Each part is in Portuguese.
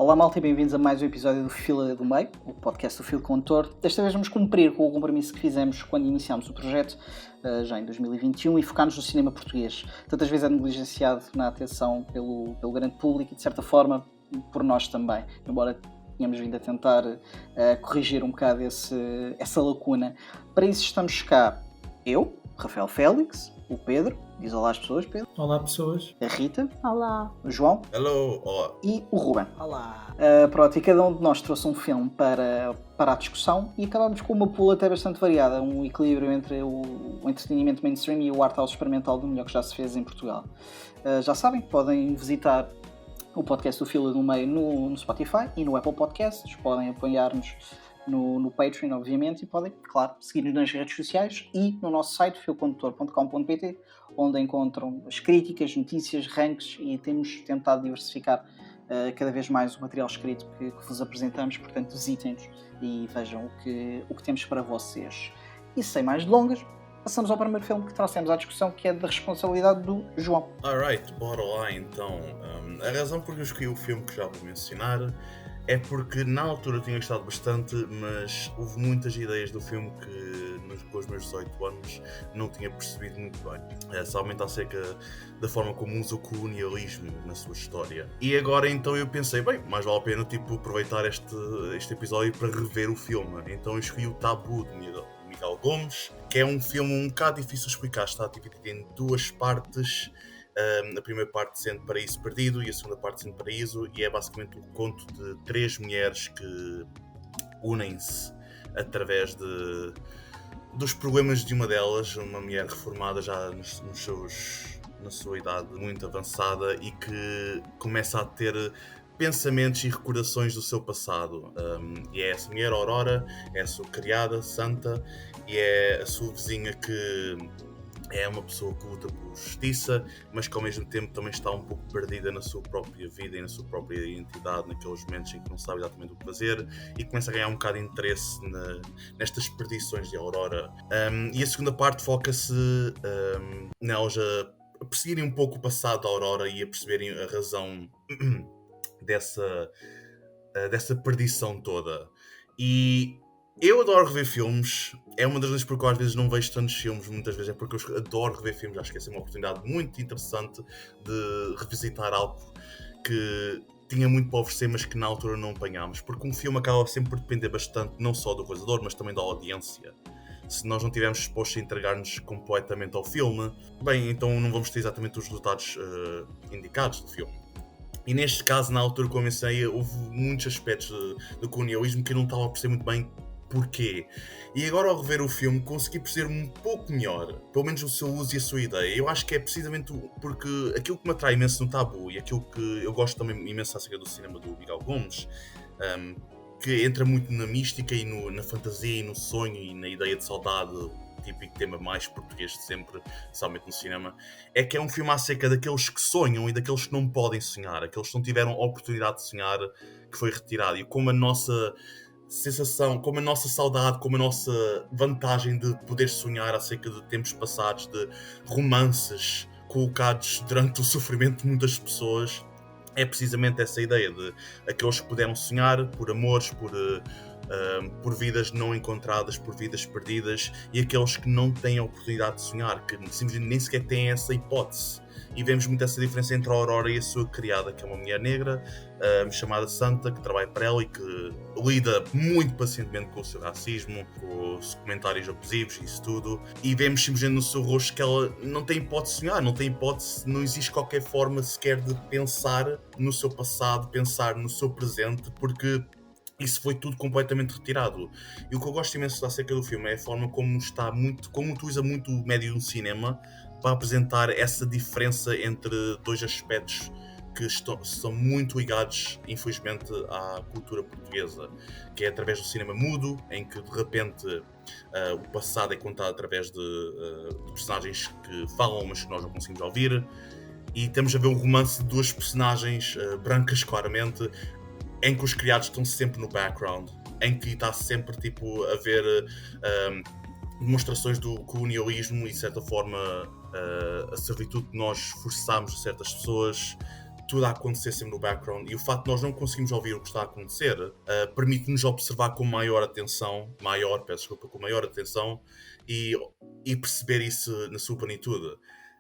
Olá malta e bem-vindos a mais um episódio do Fila do Meio, o podcast do Filo Condutor. Desta vez vamos cumprir com o compromisso que fizemos quando iniciámos o projeto, já em 2021, e focar-nos no cinema português. Tantas vezes é negligenciado na atenção pelo grande público e, de certa forma, por nós também, embora tínhamos vindo a tentar corrigir um bocado essa lacuna. Para isso estamos cá eu, Rafael Félix, o Pedro, diz olá às pessoas, Pedro. Olá pessoas. A Rita. Olá. O João. Hello, olá. E o Ruben. Olá. Pronto, e cada um de nós trouxe um filme para a discussão e acabámos com uma pool até bastante variada, um equilíbrio entre o entretenimento mainstream e o art house experimental do melhor que já se fez em Portugal. Já sabem, podem visitar o podcast do Fila do Meio no Spotify e no Apple Podcasts, podem apoiar-nos no Patreon, obviamente, e podem, claro, seguir-nos nas redes sociais e no nosso site, filcondutor.com.pt, onde encontram as críticas, notícias, ranks, e temos tentado diversificar cada vez mais o material escrito que vos apresentamos. Portanto, visitem-nos e vejam o que temos para vocês. E sem mais delongas, passamos ao primeiro filme que trouxemos à discussão, que é da responsabilidade do João. Alright, bora lá então. A razão por que eu escolhi o filme que já vou mencionar é porque na altura tinha gostado bastante, mas houve muitas ideias do filme que com os meus 18 anos não tinha percebido muito bem. Somente acerca da forma como usa o colonialismo na sua história. E agora então eu pensei, bem, mais vale a pena aproveitar este episódio para rever o filme. Então eu escolhi o Tabu de Miguel Gomes, que é um filme um bocado difícil de explicar, está dividido em duas partes. A primeira parte sendo Paraíso Perdido e a segunda parte sendo Paraíso, e é basicamente o conto de três mulheres que unem-se através dos problemas de uma delas, uma mulher reformada já na sua idade muito avançada e que começa a ter pensamentos e recordações do seu passado. E é essa mulher, Aurora, é a sua criada, Santa, e é a sua vizinha que é uma pessoa que luta por justiça, mas que ao mesmo tempo também está um pouco perdida na sua própria vida e na sua própria identidade, naqueles momentos em que não sabe exatamente o que fazer, e começa a ganhar um bocado de interesse nestas perdições de Aurora. E a segunda parte foca-se nelas a perseguirem um pouco o passado da Aurora e a perceberem a razão dessa perdição toda. E eu adoro rever filmes, é uma das vezes porque eu às vezes não vejo tantos filmes, muitas vezes é porque eu adoro rever filmes, acho que essa é uma oportunidade muito interessante de revisitar algo que tinha muito para oferecer, mas que na altura não apanhámos, porque um filme acaba sempre por depender bastante não só do realizador, mas também da audiência. Se nós não estivermos dispostos a entregar-nos completamente ao filme, bem, então não vamos ter exatamente os resultados indicados do filme. E neste caso, na altura que eu comecei, houve muitos aspectos do colonialismo que eu não estava a perceber muito bem porquê. E agora, ao rever o filme, consegui perceber um pouco melhor, pelo menos o seu uso e a sua ideia. Eu acho que é precisamente porque aquilo que me atrai imenso no Tabu e aquilo que eu gosto também imenso acerca do cinema do Miguel Gomes, que entra muito na mística e na fantasia e no sonho e na ideia de saudade, típico tema mais português de sempre, especialmente no cinema, é que é um filme acerca daqueles que sonham e daqueles que não podem sonhar, aqueles que não tiveram a oportunidade de sonhar, que foi retirado, e como a nossa sensação, como a nossa saudade, como a nossa vantagem de poder sonhar acerca de tempos passados, de romances colocados durante o sofrimento de muitas pessoas, é precisamente essa ideia de aqueles que puderam sonhar por amores, por vidas não encontradas, por vidas perdidas, e aqueles que não têm a oportunidade de sonhar, que simplesmente nem sequer têm essa hipótese. E vemos muito essa diferença entre a Aurora e a sua criada, que é uma mulher negra, chamada Santa, que trabalha para ela e que lida muito pacientemente com o seu racismo, com os comentários abusivos e isso tudo. E vemos simplesmente no seu rosto que ela não tem hipótese de sonhar, não tem hipótese, não existe qualquer forma sequer de pensar no seu passado, pensar no seu presente, porque isso foi tudo completamente retirado. E o que eu gosto imenso acerca do filme é a forma como utiliza muito o médio do cinema para apresentar essa diferença entre dois aspectos que são muito ligados, infelizmente, à cultura portuguesa, que é através do cinema mudo, em que de repente o passado é contado através de personagens que falam, mas que nós não conseguimos ouvir, e temos a ver um romance de duas personagens brancas, claramente, em que os criados estão sempre no background, em que está sempre a ver demonstrações do colonialismo e, de certa forma, a servitude que nós forçamos a certas pessoas, tudo a acontecer sempre no background, e o facto de nós não conseguimos ouvir o que está a acontecer permite-nos observar com maior atenção, com maior atenção e perceber isso na sua plenitude.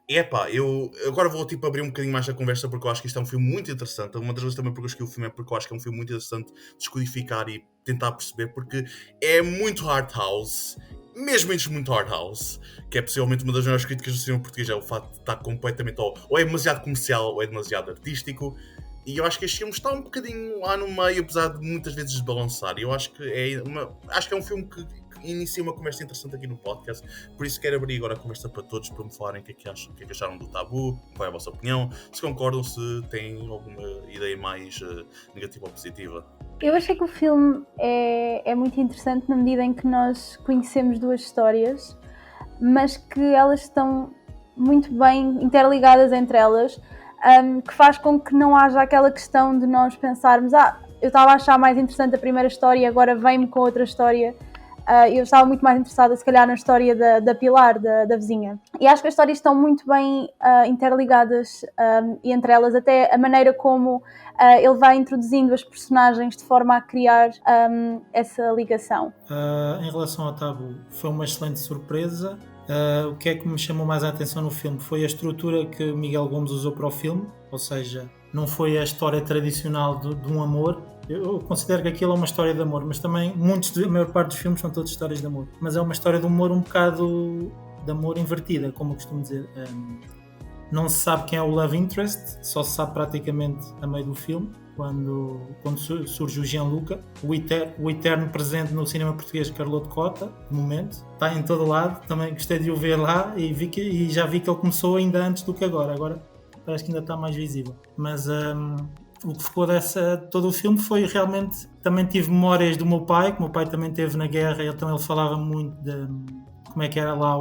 E eu agora vou abrir um bocadinho mais a conversa, porque eu acho que isto é um filme muito interessante. Uma das vezes também porque eu escolhi o filme é porque eu acho que é um filme muito interessante descodificar e tentar perceber, porque é muito hard house, mesmo muito hard house, que é possivelmente uma das maiores críticas do cinema português, é o facto de estar completamente ou é demasiado comercial ou é demasiado artístico. E eu acho que este filme está um bocadinho lá no meio, apesar de muitas vezes desbalançar. E eu acho que é um filme que inicia uma conversa interessante aqui no podcast. Por isso quero abrir agora a conversa para todos, para me falarem o que é que acharam do Tabu, qual é a vossa opinião, se concordam, se têm alguma ideia mais negativa ou positiva. Eu achei que o filme é muito interessante na medida em que nós conhecemos duas histórias, mas que elas estão muito bem interligadas entre elas, que faz com que não haja aquela questão de nós pensarmos eu estava a achar mais interessante a primeira história e agora vem-me com outra história. Eu estava muito mais interessada, se calhar, na história da Pilar, da vizinha. E acho que as histórias estão muito bem interligadas e entre elas até a maneira como ele vai introduzindo as personagens de forma a criar essa ligação. Em relação ao Tabu, foi uma excelente surpresa. O que é que me chamou mais a atenção no filme foi a estrutura que Miguel Gomes usou para o filme, ou seja, não foi a história tradicional de um amor. Eu considero que aquilo é uma história de amor, mas também a maior parte dos filmes são todas histórias de amor, mas é uma história de humor um bocado de amor invertida, como eu costumo dizer. Não se sabe quem é o love interest, só se sabe praticamente a meio do filme, quando surge o Gianluca, o eterno presente no cinema português, Carloto Cota, de momento, está em todo lado. Também gostei de o ver lá e já vi que ele começou ainda antes do que agora parece que ainda está mais visível, mas o que ficou todo o filme foi realmente, também tive memórias do meu pai, que o meu pai também esteve na guerra, então ele falava muito de como é que era lá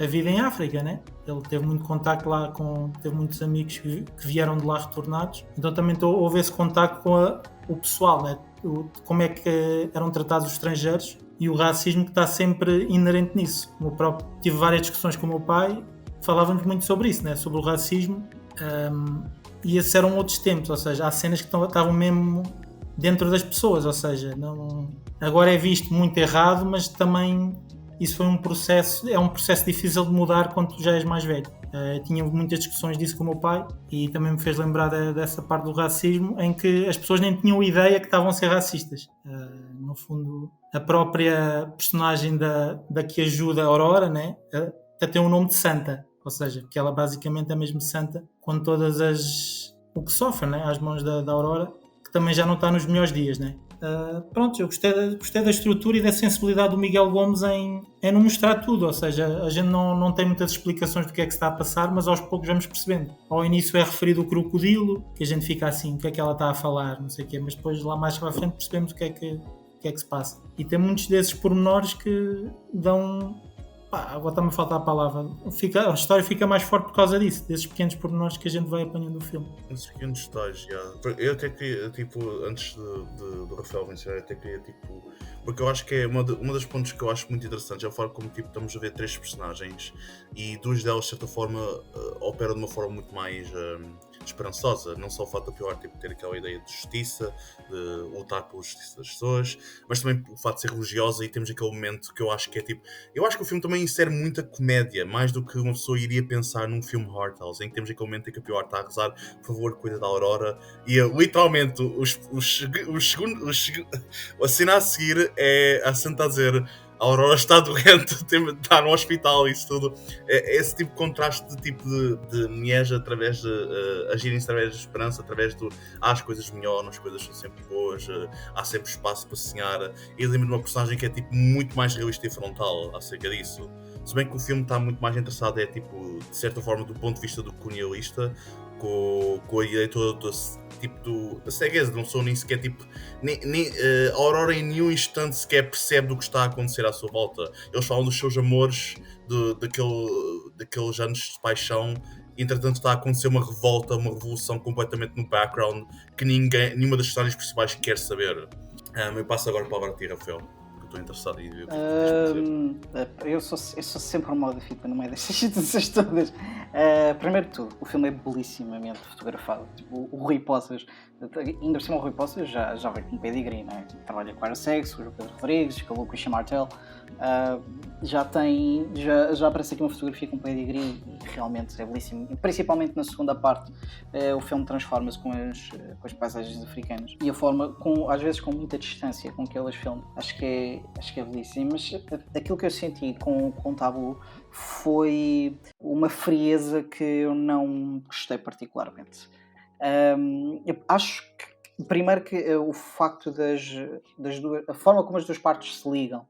a vida em África, né? Ele teve muito contacto lá, teve muitos amigos que vieram de lá retornados, então também houve esse contacto com o pessoal, né? Como é que eram tratados os estrangeiros e o racismo que está sempre inerente nisso. Eu próprio tive várias discussões com o meu pai, falávamos muito sobre isso, né? Sobre o racismo. E esses eram outros tempos, ou seja, há cenas que estavam mesmo dentro das pessoas, ou seja, agora é visto muito errado, mas também isso foi um processo difícil de mudar quando tu já és mais velho. Tinha muitas discussões disso com o meu pai e também me fez lembrar dessa parte do racismo, em que as pessoas nem tinham ideia que estavam a ser racistas. No fundo, a própria personagem da que ajuda a Aurora, né, até tem o nome de Santa. Ou seja, que ela basicamente é mesmo santa com todas o que sofre, né, às mãos da Aurora, que também já não está nos melhores dias, né? Pronto, eu gostei da estrutura e da sensibilidade do Miguel Gomes em não mostrar tudo, ou seja, a gente não tem muitas explicações do que é que se está a passar, mas aos poucos vamos percebendo. Ao início é referido o crocodilo, que a gente fica assim, o que é que ela está a falar, não sei o quê, mas depois lá mais para a frente percebemos o que é que se passa. E tem muitos desses pormenores que dão... agora está-me a faltar a palavra. A história fica mais forte por causa disso, desses pequenos pormenores que a gente vai apanhando no filme. Esses pequenos detalhes, eu até queria, antes do Rafael mencionar, eu até queria, porque eu acho que é uma das pontos que eu acho muito interessante, é a forma como estamos a ver três personagens e duas delas, de certa forma, operam de uma forma muito mais esperançosa. Não só o fato da Pilar ter aquela ideia de justiça, de lutar pela justiça das pessoas, mas também o fato de ser religiosa, e temos aquele momento que eu acho que é eu acho que o filme também insere muita comédia, mais do que uma pessoa iria pensar num filme hard house, em que temos aquele momento em que a Pilar está a rezar, por favor, cuida da Aurora, e literalmente a cena a seguir é a Santa a dizer: a Aurora está doente, está no hospital, isso tudo. Esse tipo de contraste de mulheres através de agirem através da esperança, através do as coisas melhoram, as coisas são sempre boas, há sempre espaço para sonhar. E lembro de uma personagem que é muito mais realista e frontal acerca disso. Se bem que o filme está muito mais interessado, de certa forma, do ponto de vista do colonialista, com a ideia toda da cegueza. Não sou nem sequer a Aurora em nenhum instante sequer percebe do que está a acontecer à sua volta. Eles falam dos seus amores, daqueles anos de paixão. Entretanto está a acontecer uma revolta, uma revolução completamente no background que nenhuma das histórias principais quer saber. Eu passo agora para a ti, Rafael. eu estou interessado em ver o que tens dizer. Eu sou sempre um modo fita no meio destas situações todas. Primeiro de tudo, o filme é belíssimamente fotografado. Tipo, o Rui Poças, ainda por cima o Rui Poças já vai com pedigree, né? Trabalha com Aerosexo, com o Pedro Rodrigues, com o Christian Martel. Já aparece aqui uma fotografia com pedigree e realmente é belíssimo. E principalmente na segunda parte, o filme transforma-se com as paisagens africanas e a forma, às vezes com muita distância com que elas filmam. Acho que é belíssimo, mas aquilo que eu senti com Tabu foi uma frieza que eu não gostei particularmente. Eu acho que, primeiro, que o facto das duas, a forma como as duas partes se ligam,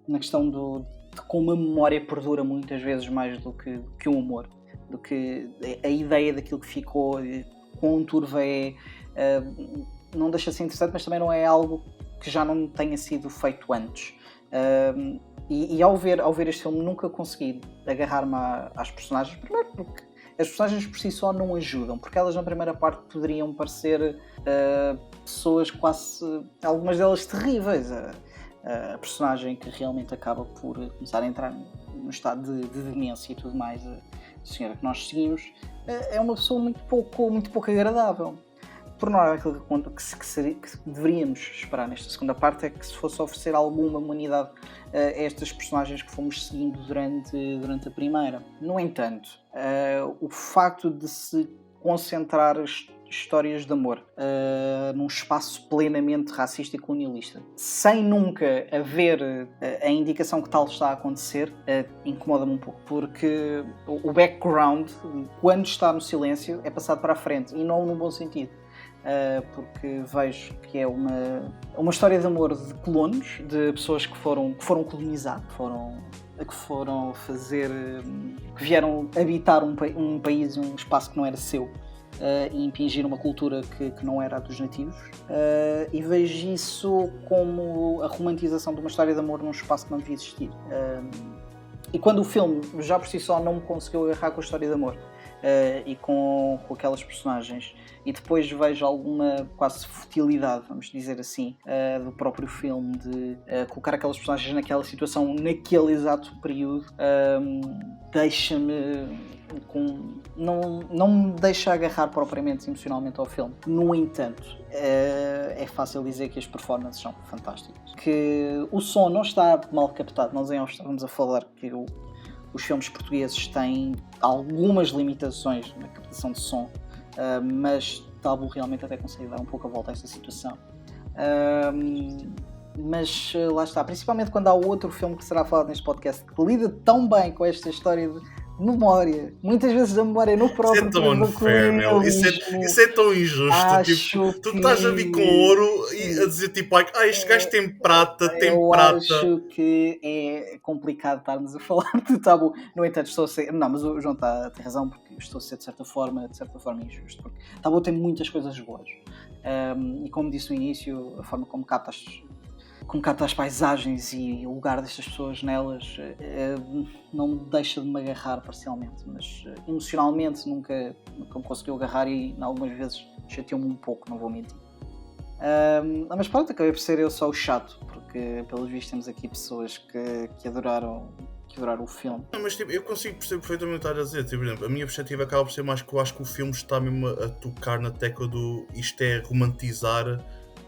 na questão de como a memória perdura muitas vezes mais do que o humor, do que a ideia daquilo que ficou com um turvo não deixa de ser interessante, mas também não é algo que já não tenha sido feito antes. E ao ver este filme nunca consegui agarrar-me às personagens, primeiro porque as personagens por si só não ajudam, porque elas na primeira parte poderiam parecer pessoas quase, algumas delas terríveis. A personagem que realmente acaba por começar a entrar no estado de demência e tudo mais, a senhora que nós seguimos, é uma pessoa muito pouco agradável. Por norma, aquilo que deveríamos esperar nesta segunda parte é que se fosse oferecer alguma humanidade a estas personagens que fomos seguindo durante a primeira. No entanto, o facto de se concentrar histórias de amor num espaço plenamente racista e colonialista, sem nunca haver a indicação que tal está a acontecer, incomoda-me um pouco, porque o background, quando está no silêncio, é passado para a frente, e não no bom sentido. Porque vejo que é uma história de amor de colonos, de pessoas que foram colonizar, que vieram habitar um país, um espaço que não era seu, e impingir uma cultura que não era a dos nativos, e vejo isso como a romantização de uma história de amor num espaço que não devia existir. E quando o filme já por si só não me conseguiu agarrar com a história de amor e com aquelas personagens, e depois vejo alguma quase futilidade, vamos dizer assim, do próprio filme de colocar aquelas personagens naquela situação, naquele exato período, não me deixa agarrar propriamente emocionalmente ao filme. No entanto, é fácil dizer que as performances são fantásticas, que o som não está mal captado. Nós estávamos a falar que os filmes portugueses têm algumas limitações na captação de som, mas Tabu realmente até consegue dar um pouco a volta a esta situação. Mas lá está, principalmente quando há outro filme que será falado neste podcast que lida tão bem com esta história de memória, muitas vezes da memória no próprio. Isso é tão unfair, meu. Isso é tão injusto. Tipo, tu estás a vir com ouro e a dizer tipo, este gajo tem prata, acho que é complicado estarmos a falar de Tabu. No entanto, estou a ser. Não, mas o João tem razão, porque estou a ser de certa forma injusto. Porque Tabu tem muitas coisas boas. E como disse no início, a forma como capta as paisagens e o lugar destas pessoas nelas não me deixa de me agarrar parcialmente, mas emocionalmente nunca me conseguiu agarrar e algumas vezes chateou-me um pouco, não vou mentir. Mas pronto, acabei por ser eu só o chato, porque pelos vistos temos aqui pessoas que adoraram o filme. Não, mas tipo, eu consigo perceber perfeitamente o que estás a dizer. Tipo, por exemplo, a minha perspectiva acaba por ser mais que eu acho que o filme está mesmo a tocar na tecla do isto é romantizar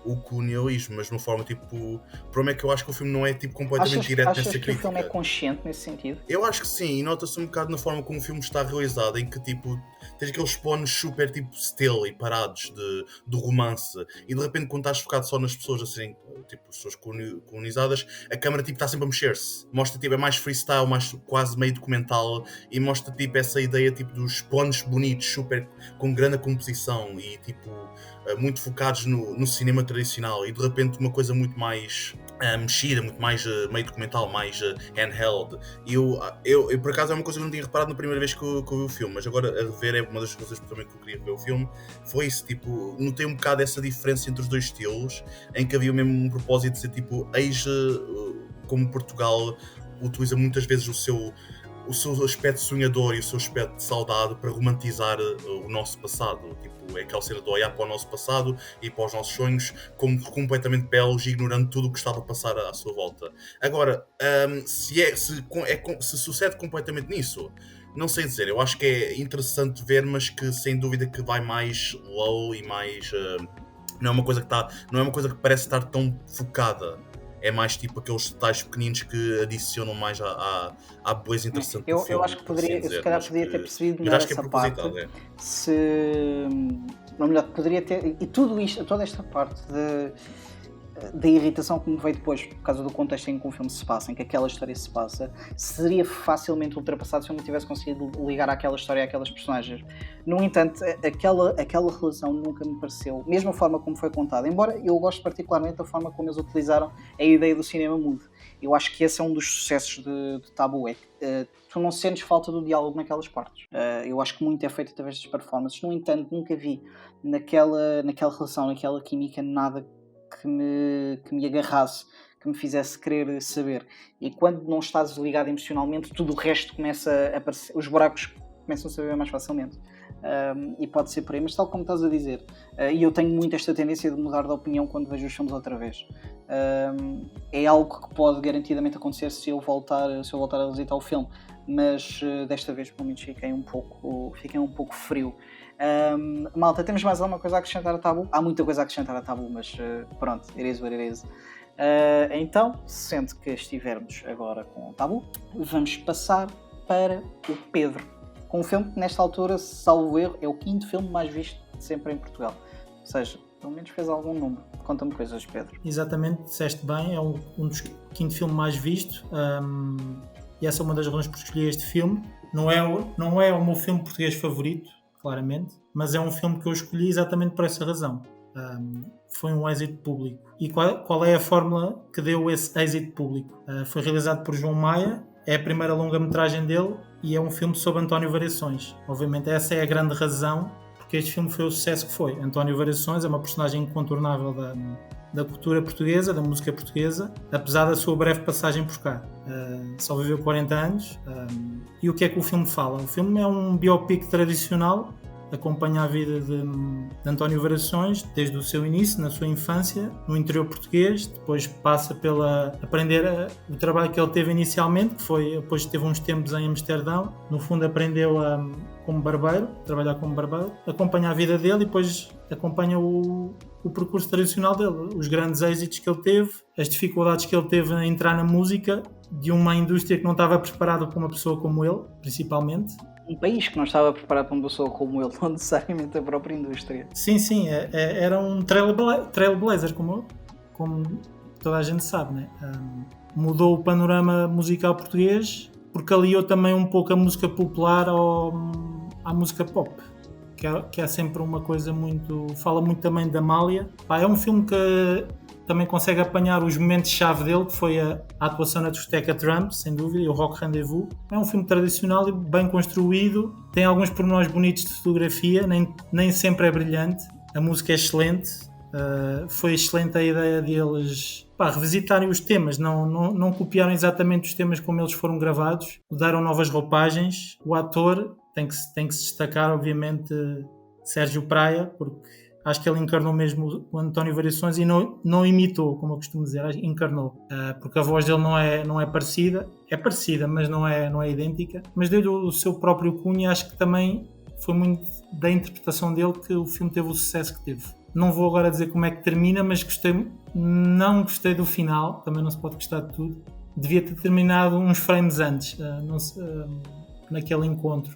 o colonialismo, mas de uma forma tipo. O problema é que eu acho que o filme não é tipo completamente direto nessa crítica. Achas que o filme é consciente nesse sentido? Eu acho que sim, e nota-se um bocado na forma como o filme está realizado, em que tipo tens aqueles planos super tipo still e parados do romance, e de repente quando estás focado só nas pessoas assim, tipo as pessoas colonizadas, a câmera tipo está sempre a mexer-se. Mostra tipo, é mais freestyle, mais quase meio documental, e mostra tipo essa ideia tipo dos planos bonitos, super com grande composição e tipo muito focados no cinema tradicional, e de repente uma coisa muito mais mexida, muito mais meio documental, mais handheld. E eu por acaso é uma coisa que eu não tinha reparado na primeira vez que eu vi o filme, mas agora a rever é uma das coisas também que eu queria ver o filme. Foi isso, tipo, notei um bocado essa diferença entre os dois estilos, em que havia mesmo um propósito de ser tipo, como Portugal utiliza muitas vezes o seu o seu aspecto sonhador e o seu aspecto de saudade para romantizar o nosso passado. Tipo, é aquela cena de olhar para o nosso passado e para os nossos sonhos como completamente belos, ignorando tudo o que estava a passar à sua volta. Agora, se sucede completamente nisso, não sei dizer. Eu acho que é interessante ver, mas que sem dúvida que vai mais low e mais... não é uma coisa que parece estar tão focada. É mais tipo aqueles detalhes pequeninos que adicionam mais à beleza interessante do filme. Eu acho que se calhar podia ter percebido melhor essa parte. Ou melhor, poderia ter. E tudo isto, toda esta parte da irritação que me veio depois, por causa do contexto em que o filme se passa, em que aquela história se passa, seria facilmente ultrapassado se eu não tivesse conseguido ligar àquela história e àquelas personagens. No entanto, aquela relação nunca me pareceu, mesmo a forma como foi contada, embora eu goste particularmente da forma como eles utilizaram a ideia do cinema mudo. Eu acho que esse é um dos sucessos de Tabu, é que tu não sentes falta do diálogo naquelas partes. Eu acho que muito é feito através das performances. No entanto, nunca vi naquela relação, naquela química, nada que me agarrasse, que me fizesse querer saber. E quando não estás ligado emocionalmente, tudo o resto começa a aparecer, os buracos começam a se ver mais facilmente. E pode ser por aí, mas tal como estás a dizer, e eu tenho muito esta tendência de mudar de opinião quando vejo os filmes outra vez. É algo que pode garantidamente acontecer se eu voltar a visitar o filme, mas desta vez pelo menos fiquei um pouco frio. Malta, temos mais alguma coisa a acrescentar a Tabu? Há muita coisa a acrescentar a Tabu, mas pronto, it is what it is. Então, sendo que estivermos agora com o Tabu, vamos passar para o Pedro, com um filme que nesta altura, salvo erro, é o 5º filme mais visto de sempre em Portugal. Ou seja, pelo menos fez algum número. Conta-me coisas, Pedro. Exatamente, disseste bem, é um dos 5º filme mais visto, e essa é uma das razões por escolher este filme. Não é o meu filme português favorito, claramente, mas é um filme que eu escolhi exatamente por essa razão. Foi um êxito público. E qual é a fórmula que deu esse êxito público? Foi realizado por João Maia, é a primeira longa-metragem dele e é um filme sobre António Variações. Obviamente essa é a grande razão porque este filme foi o sucesso que foi. António Variações é uma personagem incontornável da cultura portuguesa, da música portuguesa, apesar da sua breve passagem por cá. Só viveu 40 anos. E o que é que o filme fala? O filme é um biopic tradicional, acompanha a vida de António Variações desde o seu início, na sua infância, no interior português, depois passa pela aprender o trabalho que ele teve inicialmente, que foi, depois teve uns tempos em Amsterdão, no fundo aprendeu como barbeiro, trabalhar como barbeiro, acompanha a vida dele e depois acompanha o percurso tradicional dele, os grandes êxitos que ele teve, as dificuldades que ele teve a entrar na música, de uma indústria que não estava preparada para uma pessoa como ele, principalmente. Um país que não estava preparado para uma pessoa como ele, não necessariamente a própria indústria. Sim, era um trailblazer, como toda a gente sabe, né? Mudou o panorama musical português porque aliou também um pouco a música popular à música pop, que é sempre uma coisa muito... Fala muito também da Amália. É um filme que também consegue apanhar os momentos-chave dele, que foi a atuação na discoteca Trump, sem dúvida, e o Rock Rendezvous. É um filme tradicional e bem construído, tem alguns pormenores bonitos de fotografia, nem sempre é brilhante, a música é excelente, foi excelente a ideia deles revisitarem os temas, não copiaram exatamente os temas como eles foram gravados, deram novas roupagens. O ator tem que se destacar, obviamente, Sérgio Praia, porque acho que ele encarnou mesmo o António Variações e não imitou, como eu costumo dizer, encarnou. Porque a voz dele não é parecida, mas não é idêntica. Mas deu-lhe o seu próprio cunho e acho que também foi muito da interpretação dele que o filme teve o sucesso que teve. Não vou agora dizer como é que termina, mas não gostei do final, também não se pode gostar de tudo. Devia ter terminado uns frames antes, naquele encontro.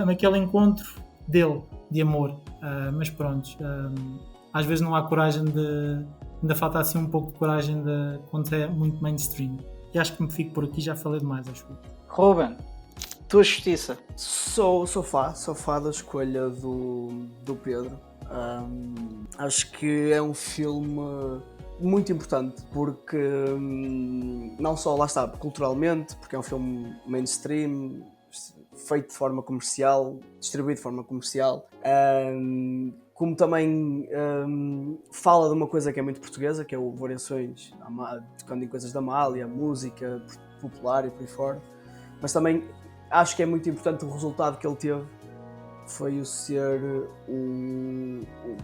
Naquele encontro dele, de amor. Mas pronto, às vezes não há coragem ainda falta assim um pouco de coragem quando é muito mainstream. E acho que me fico por aqui, já falei demais, acho. Ruben, tua justiça. Sou fã da escolha do Pedro. Acho que é um filme muito importante porque não só lá está culturalmente, porque é um filme mainstream, feito de forma comercial, distribuído de forma comercial, como também fala de uma coisa que é muito portuguesa, que é o Variações, tocando em coisas da Amália, música popular e por aí fora, mas também acho que é muito importante o resultado que ele teve, foi o ser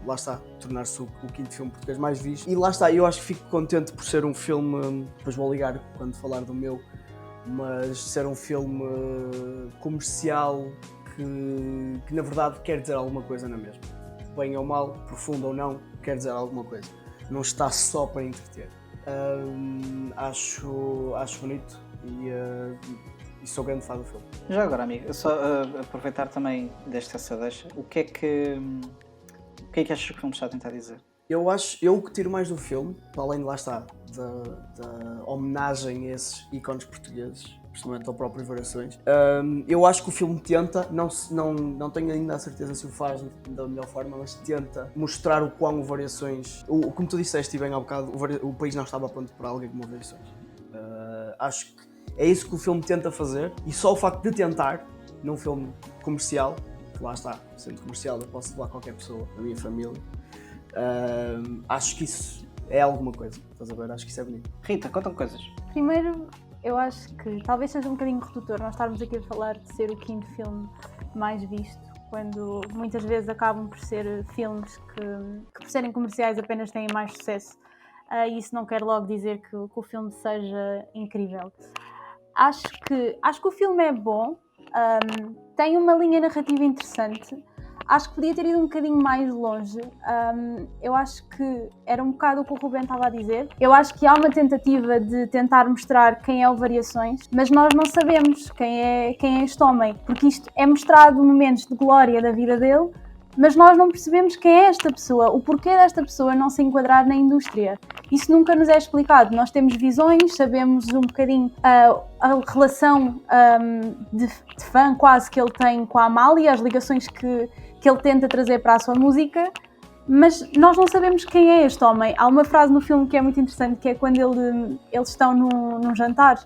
lá está, tornar-se o quinto filme português mais visto. E lá está, eu acho que fico contente por ser um filme, depois vou ligar quando falar do meu, mas ser um filme comercial que na verdade quer dizer alguma coisa na mesma. Bem ou mal, profundo ou não, quer dizer alguma coisa. Não está só para entreter. Acho bonito e sou grande fã do filme. Já agora, amigo, só aproveitar também desta deixa, o que é que achas que o filme está a tentar dizer? Eu que tiro mais do filme, para além de lá está, da homenagem a esses ícones portugueses, principalmente ao próprio Variações, eu acho que o filme tenta, não tenho ainda a certeza se o faz da melhor forma, mas tenta mostrar o quão o Variações, como tu disseste bem há bocado, o país não estava pronto para alguém como o Variações. Acho que é isso que o filme tenta fazer, e só o facto de tentar, num filme comercial, que lá está, sendo comercial eu posso levar qualquer pessoa, a minha família, acho que isso é alguma coisa, estás a ver? Acho que isso é bonito. Rita, conta-me coisas. Primeiro, eu acho que talvez seja um bocadinho redutor nós estarmos aqui a falar de ser o quinto filme mais visto, quando muitas vezes acabam por ser filmes que por serem comerciais apenas têm mais sucesso. E isso não quer logo dizer que o filme seja incrível. Acho que o filme é bom, tem uma linha narrativa interessante, acho que podia ter ido um bocadinho mais longe. Eu acho que era um bocado o que o Ruben estava a dizer. Eu acho que há uma tentativa de tentar mostrar quem é o Variações, mas nós não sabemos quem é este homem, porque isto é mostrado momentos de glória da vida dele, mas nós não percebemos quem é esta pessoa, o porquê desta pessoa não se enquadrar na indústria. Isso nunca nos é explicado. Nós temos visões, sabemos um bocadinho a relação de fã quase que ele tem com a Amália, as ligações que ele tenta trazer para a sua música, mas nós não sabemos quem é este homem. Há uma frase no filme que é muito interessante, que é quando eles estão num jantar,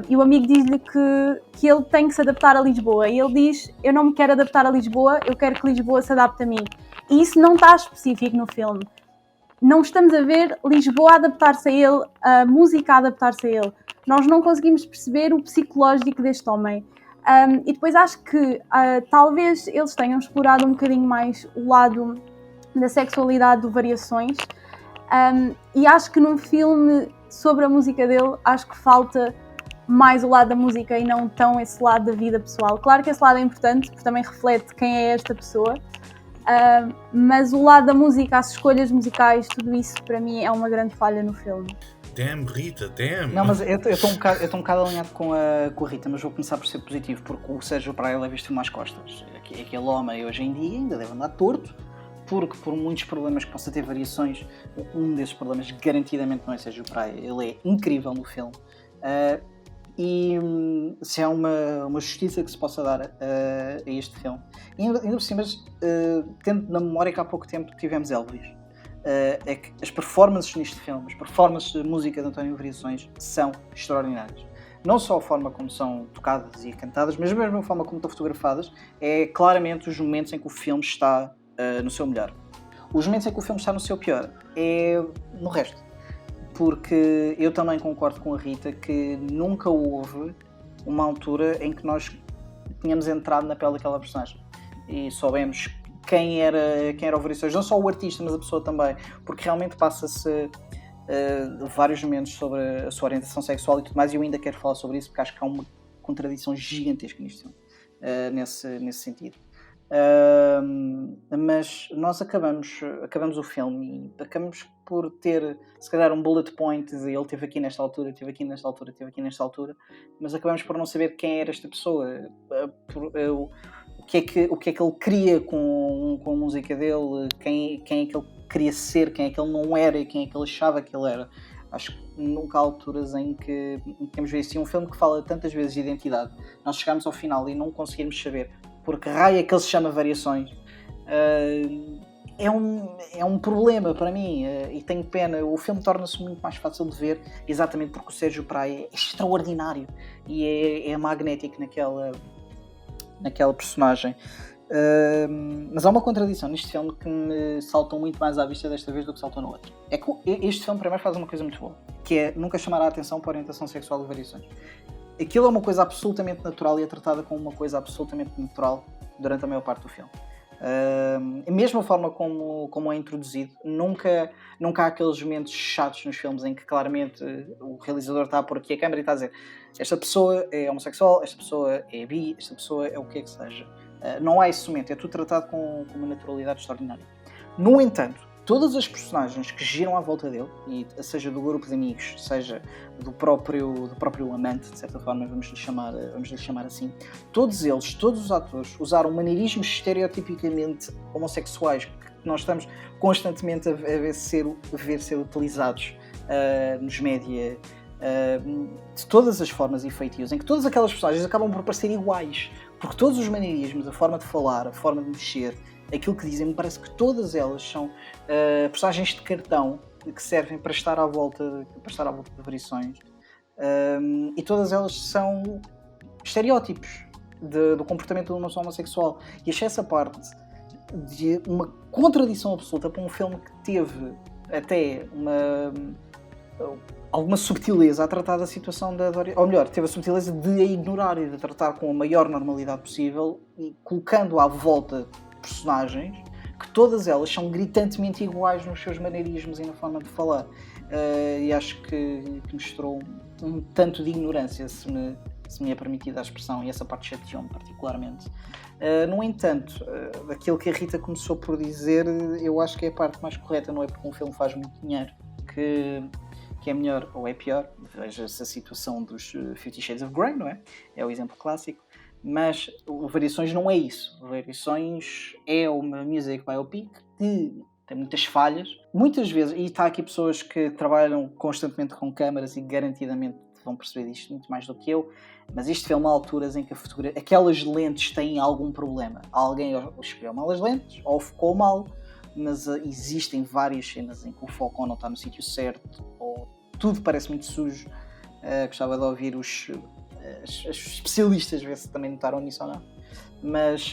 e o amigo diz-lhe que ele tem que se adaptar a Lisboa, e ele diz: eu não me quero adaptar a Lisboa, eu quero que Lisboa se adapte a mim. E isso não está específico no filme. Não estamos a ver Lisboa a adaptar-se a ele, a música a adaptar-se a ele. Nós não conseguimos perceber o psicológico deste homem. E depois acho que talvez eles tenham explorado um bocadinho mais o lado da sexualidade do Variações, e acho que num filme sobre a música dele, acho que falta mais o lado da música e não tão esse lado da vida pessoal. Claro que esse lado é importante, porque também reflete quem é esta pessoa, mas o lado da música, as escolhas musicais, tudo isso para mim é uma grande falha no filme. Damn, Rita, damn! Não, mas eu estou um bocado alinhado com a Rita, mas vou começar por ser positivo, porque o Sérgio Praia leva isto mais costas. Aquele homem hoje em dia ainda deve andar torto, porque por muitos problemas que possa ter Variações, um desses problemas garantidamente não é Sérgio Praia. Ele é incrível no filme. E se há uma justiça que se possa dar a este filme. E ainda por cima, tendo na memória que há pouco tempo tivemos Elvis, é que as performances neste filme, as performances de música de António Variações são extraordinárias. Não só a forma como são tocadas e cantadas, mas mesmo a forma como estão fotografadas, é claramente os momentos em que o filme está no seu melhor. Os momentos em que o filme está no seu pior é no resto. Porque eu também concordo com a Rita que nunca houve uma altura em que nós tínhamos entrado na pele daquela personagem e soubemos quem era o Variações, não só o artista, mas a pessoa também, porque realmente passa-se vários momentos sobre a sua orientação sexual e tudo mais, e eu ainda quero falar sobre isso porque acho que há uma contradição gigantesca nisto, nesse sentido. Mas nós acabamos o filme e acabamos por ter, se calhar, um bullet point de ele esteve aqui nesta altura, esteve aqui nesta altura, esteve aqui nesta altura, mas acabamos por não saber quem era esta pessoa, o que é que ele queria com a música dele, quem é que ele queria ser, quem é que ele não era e quem é que ele achava que ele era. Acho que nunca há alturas em que temos visto assim, um filme que fala tantas vezes de identidade, nós chegamos ao final e não conseguimos saber porque raio é que ele se chama Variações. É um problema para mim e tenho pena. O filme torna-se muito mais fácil de ver exatamente porque o Sérgio Praia é extraordinário e é magnético naquela personagem. Mas há uma contradição neste filme que me saltou muito mais à vista desta vez do que saltou no outro. É que este filme primeiro faz uma coisa muito boa, que é nunca chamar a atenção para a orientação sexual de Variações. aquilo é uma coisa absolutamente natural e é tratada como uma coisa absolutamente natural durante a maior parte do filme. A mesma forma como é introduzido, nunca há aqueles momentos chatos nos filmes em que claramente o realizador está a pôr aqui a câmera e está a dizer esta pessoa é homossexual, esta pessoa é bi, esta pessoa é o que é que seja. Não há esse momento, é tudo tratado com uma naturalidade extraordinária. No entanto, todas as personagens que giram à volta dele, e seja do grupo de amigos, seja do próprio amante, de certa forma, vamos lhe chamar assim, todos os atores usaram maneirismos estereotipicamente homossexuais que nós estamos constantemente a ver ser utilizados nos média, de todas as formas e feitios, em que todas aquelas personagens acabam por parecer iguais, porque todos os maneirismos, a forma de falar, a forma de mexer, aquilo que dizem, me parece que todas elas são personagens de cartão que servem para estar à volta de variações, e todas elas são estereótipos do comportamento de uma pessoa homossexual. E achei essa parte de uma contradição absoluta para um filme que teve até alguma subtileza a tratar da situação ou melhor, teve a subtileza de a ignorar e de tratar com a maior normalidade possível, e colocando à volta personagens que todas elas são gritantemente iguais nos seus maneirismos e na forma de falar, e acho que mostrou um tanto de ignorância, se me é permitida a expressão, e essa parte chateou-me particularmente. No entanto, daquilo que a Rita começou por dizer, eu acho que é a parte mais correta. Não é porque um filme faz muito dinheiro que é melhor ou é pior. Veja-se a situação dos 50 Shades of Grey, não é? É o exemplo clássico. Mas o Variações não é isso. O Variações é uma music biopic que tem muitas falhas. Muitas vezes, e está aqui pessoas que trabalham constantemente com câmaras e garantidamente vão perceber isto muito mais do que eu, mas este filme há alturas em que aquelas lentes têm algum problema. Alguém escolheu mal as lentes ou focou mal, mas existem várias cenas em que o foco não está no sítio certo, ou tudo parece muito sujo. Gostava de ouvir os especialistas ver se também notaram nisso ou não, mas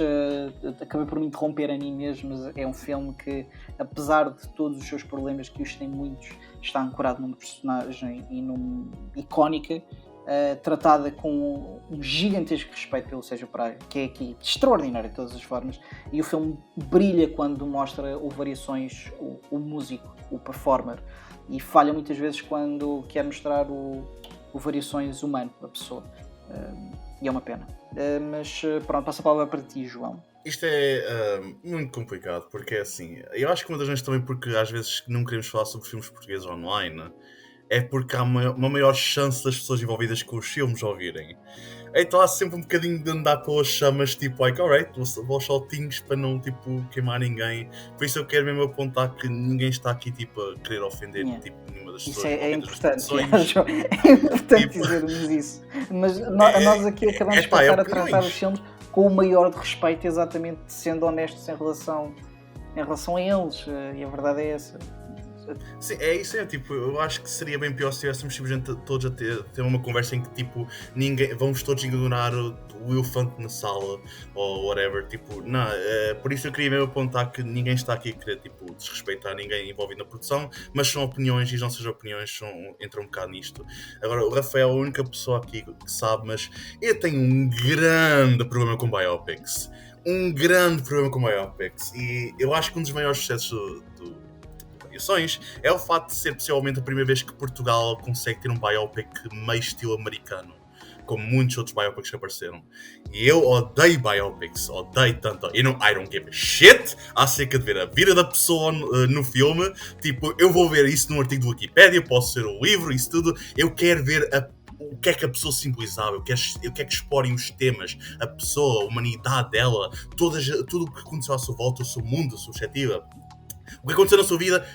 acabei por me interromper a mim mesmo. Mas é um filme que, apesar de todos os seus problemas, que os tem muitos, está ancorado numa personagem icónica, tratada com um gigantesco respeito pelo Sérgio Praia, que é aqui extraordinário de todas as formas, e o filme brilha quando mostra o Variações, o músico, o performer, e falha muitas vezes quando quer mostrar o Variações humano, a pessoa, e é uma pena. Mas pronto, passo a palavra para ti, João. Isto é muito complicado, porque é assim, eu acho que uma das vezes também porque às vezes não queremos falar sobre filmes portugueses online, é porque há uma maior chance das pessoas envolvidas com os filmes ouvirem. Então há sempre um bocadinho de andar pelas chamas, tipo, like, alright, vou aos saltinhos para não, tipo, queimar ninguém. Por isso eu quero mesmo apontar que ninguém está aqui, tipo, a querer ofender, tipo, nenhuma das pessoas. Isso é importante, é importante dizermos isso. Mas nós aqui acabamos de passar a tratar os filmes com o maior de respeito, exatamente sendo honestos em relação a eles, e a verdade é essa. Sim, é isso, tipo, eu acho que seria bem pior se estivéssemos simplesmente todos a ter uma conversa em que, tipo, vamos todos ignorar o elefante na sala, ou whatever, tipo, não, por isso eu queria mesmo apontar que ninguém está aqui a querer, tipo, desrespeitar ninguém envolvido na produção, mas são opiniões, e as nossas opiniões entram um bocado nisto. Agora, o Rafael é a única pessoa aqui que sabe, mas eu tenho um grande problema com biopics, e eu acho que um dos maiores sucessos do é o facto de ser possivelmente a primeira vez que Portugal consegue ter um biopic meio estilo americano, como muitos outros biopics que apareceram. E eu odeio biopics, odeio tanto. I don't give a shit acerca de ver a vida da pessoa no filme. Tipo, eu vou ver isso num artigo do Wikipedia, posso ser um livro, isso tudo. Eu quero ver o que é que a pessoa simbolizava, eu quero que explorem os temas, a pessoa, a humanidade dela, tudo o que aconteceu à sua volta, o seu mundo, a sua perspectiva. O que aconteceu na sua vida,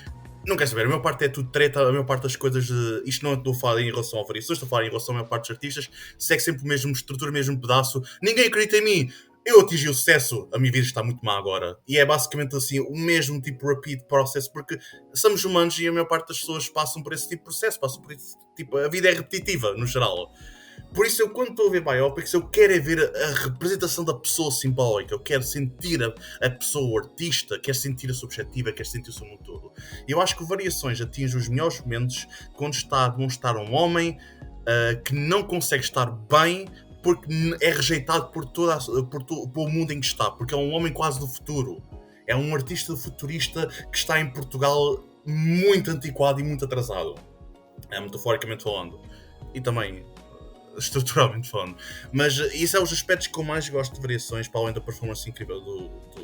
não quero saber. A maior parte é tudo treta, a maior parte das coisas. Isto não estou a falar em relação ao Variações, estou a falar em relação à maior parte dos artistas. Segue sempre o mesmo estrutura, o mesmo pedaço. Ninguém acredita em mim. Eu atingi o sucesso, a minha vida está muito má agora. E é basicamente assim, o mesmo tipo de repeat process, porque somos humanos e a maior parte das pessoas passam por esse tipo de processo, passam por esse tipo. A vida é repetitiva, no geral. Por isso, eu quando estou a ver biopics, eu quero é ver a representação da pessoa simbólica, eu quero sentir a pessoa, o artista, quero sentir a sua perspectiva, quero sentir o seu mundo todo. E eu acho que Variações atinge os melhores momentos quando está a demonstrar um homem que não consegue estar bem porque é rejeitado por o mundo em que está, porque é um homem quase do futuro. É um artista futurista que está em Portugal muito antiquado e muito atrasado, metaforicamente falando, e também estruturalmente falando. Mas isso é os aspectos que eu mais gosto de Variações, para além da performance incrível do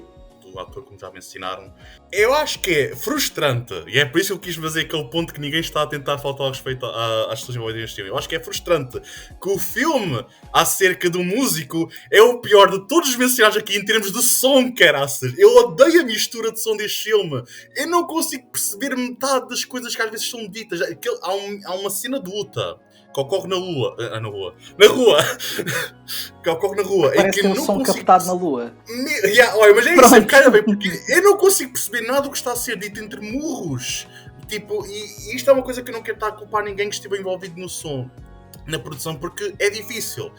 ator, como já mencionaram. Eu acho que é frustrante, e é por isso que eu quis fazer aquele ponto que ninguém está a tentar faltar ao respeito às pessoas envolvidas neste filme. Eu acho que é frustrante que o filme acerca do músico é o pior de todos os mencionados aqui em termos de som, caraças. Eu odeio a mistura de som deste filme. Eu não consigo perceber metade das coisas que às vezes são ditas. Há uma cena de luta que ocorre na rua. Que ocorre na rua. Parece que é um som captado na lua. Mas é isso, cara, bem, porque eu não consigo perceber nada do que está a ser dito entre murros. Tipo, e isto é uma coisa que eu não quero estar a culpar ninguém que estive envolvido no som, na produção, porque é difícil.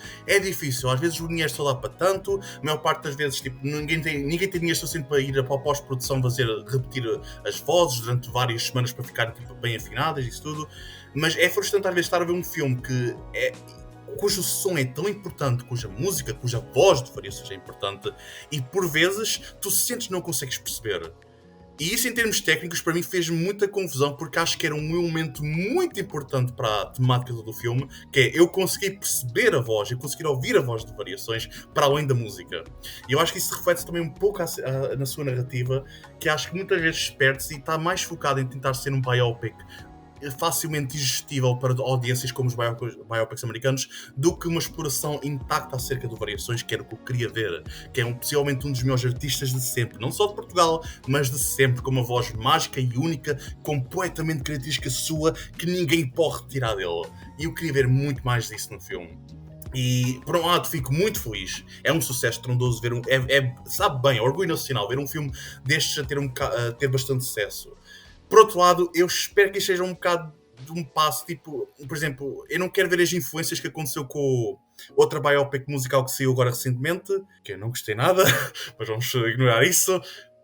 Às vezes o dinheiro só dá para tanto, a maior parte das vezes tipo, ninguém tem dinheiro suficiente para ir para a pós-produção repetir as vozes durante várias semanas para ficarem tipo, bem afinadas e isso tudo. Mas é frustrante às vezes estar a ver um filme cujo som é tão importante, cuja música, cuja voz de Variações é importante, e por vezes tu sentes que não consegues perceber. E isso em termos técnicos para mim fez muita confusão, porque acho que era um elemento muito importante para a temática do filme, que é eu conseguir perceber a voz, eu conseguir ouvir a voz de Variações para além da música. E eu acho que isso reflete também um pouco na sua narrativa, que acho que muitas vezes perde-se e está mais focado em tentar ser um biopic facilmente digestível para audiências como os biopics americanos do que uma exploração intacta acerca de Variações, que era o que eu queria ver, que é possivelmente um dos melhores artistas de sempre, não só de Portugal, mas de sempre, com uma voz mágica e única, completamente característica sua, que ninguém pode retirar dele. E eu queria ver muito mais disso no filme. E, por um lado, fico muito feliz. É um sucesso trondoso ver sabe bem, é orgulho nacional ver um filme destes a ter bastante sucesso. Por outro lado, eu espero que isto seja um bocado de um passo, tipo, por exemplo, eu não quero ver as influências que aconteceu com outra biopic musical que saiu agora recentemente, que eu não gostei nada, mas vamos ignorar isso.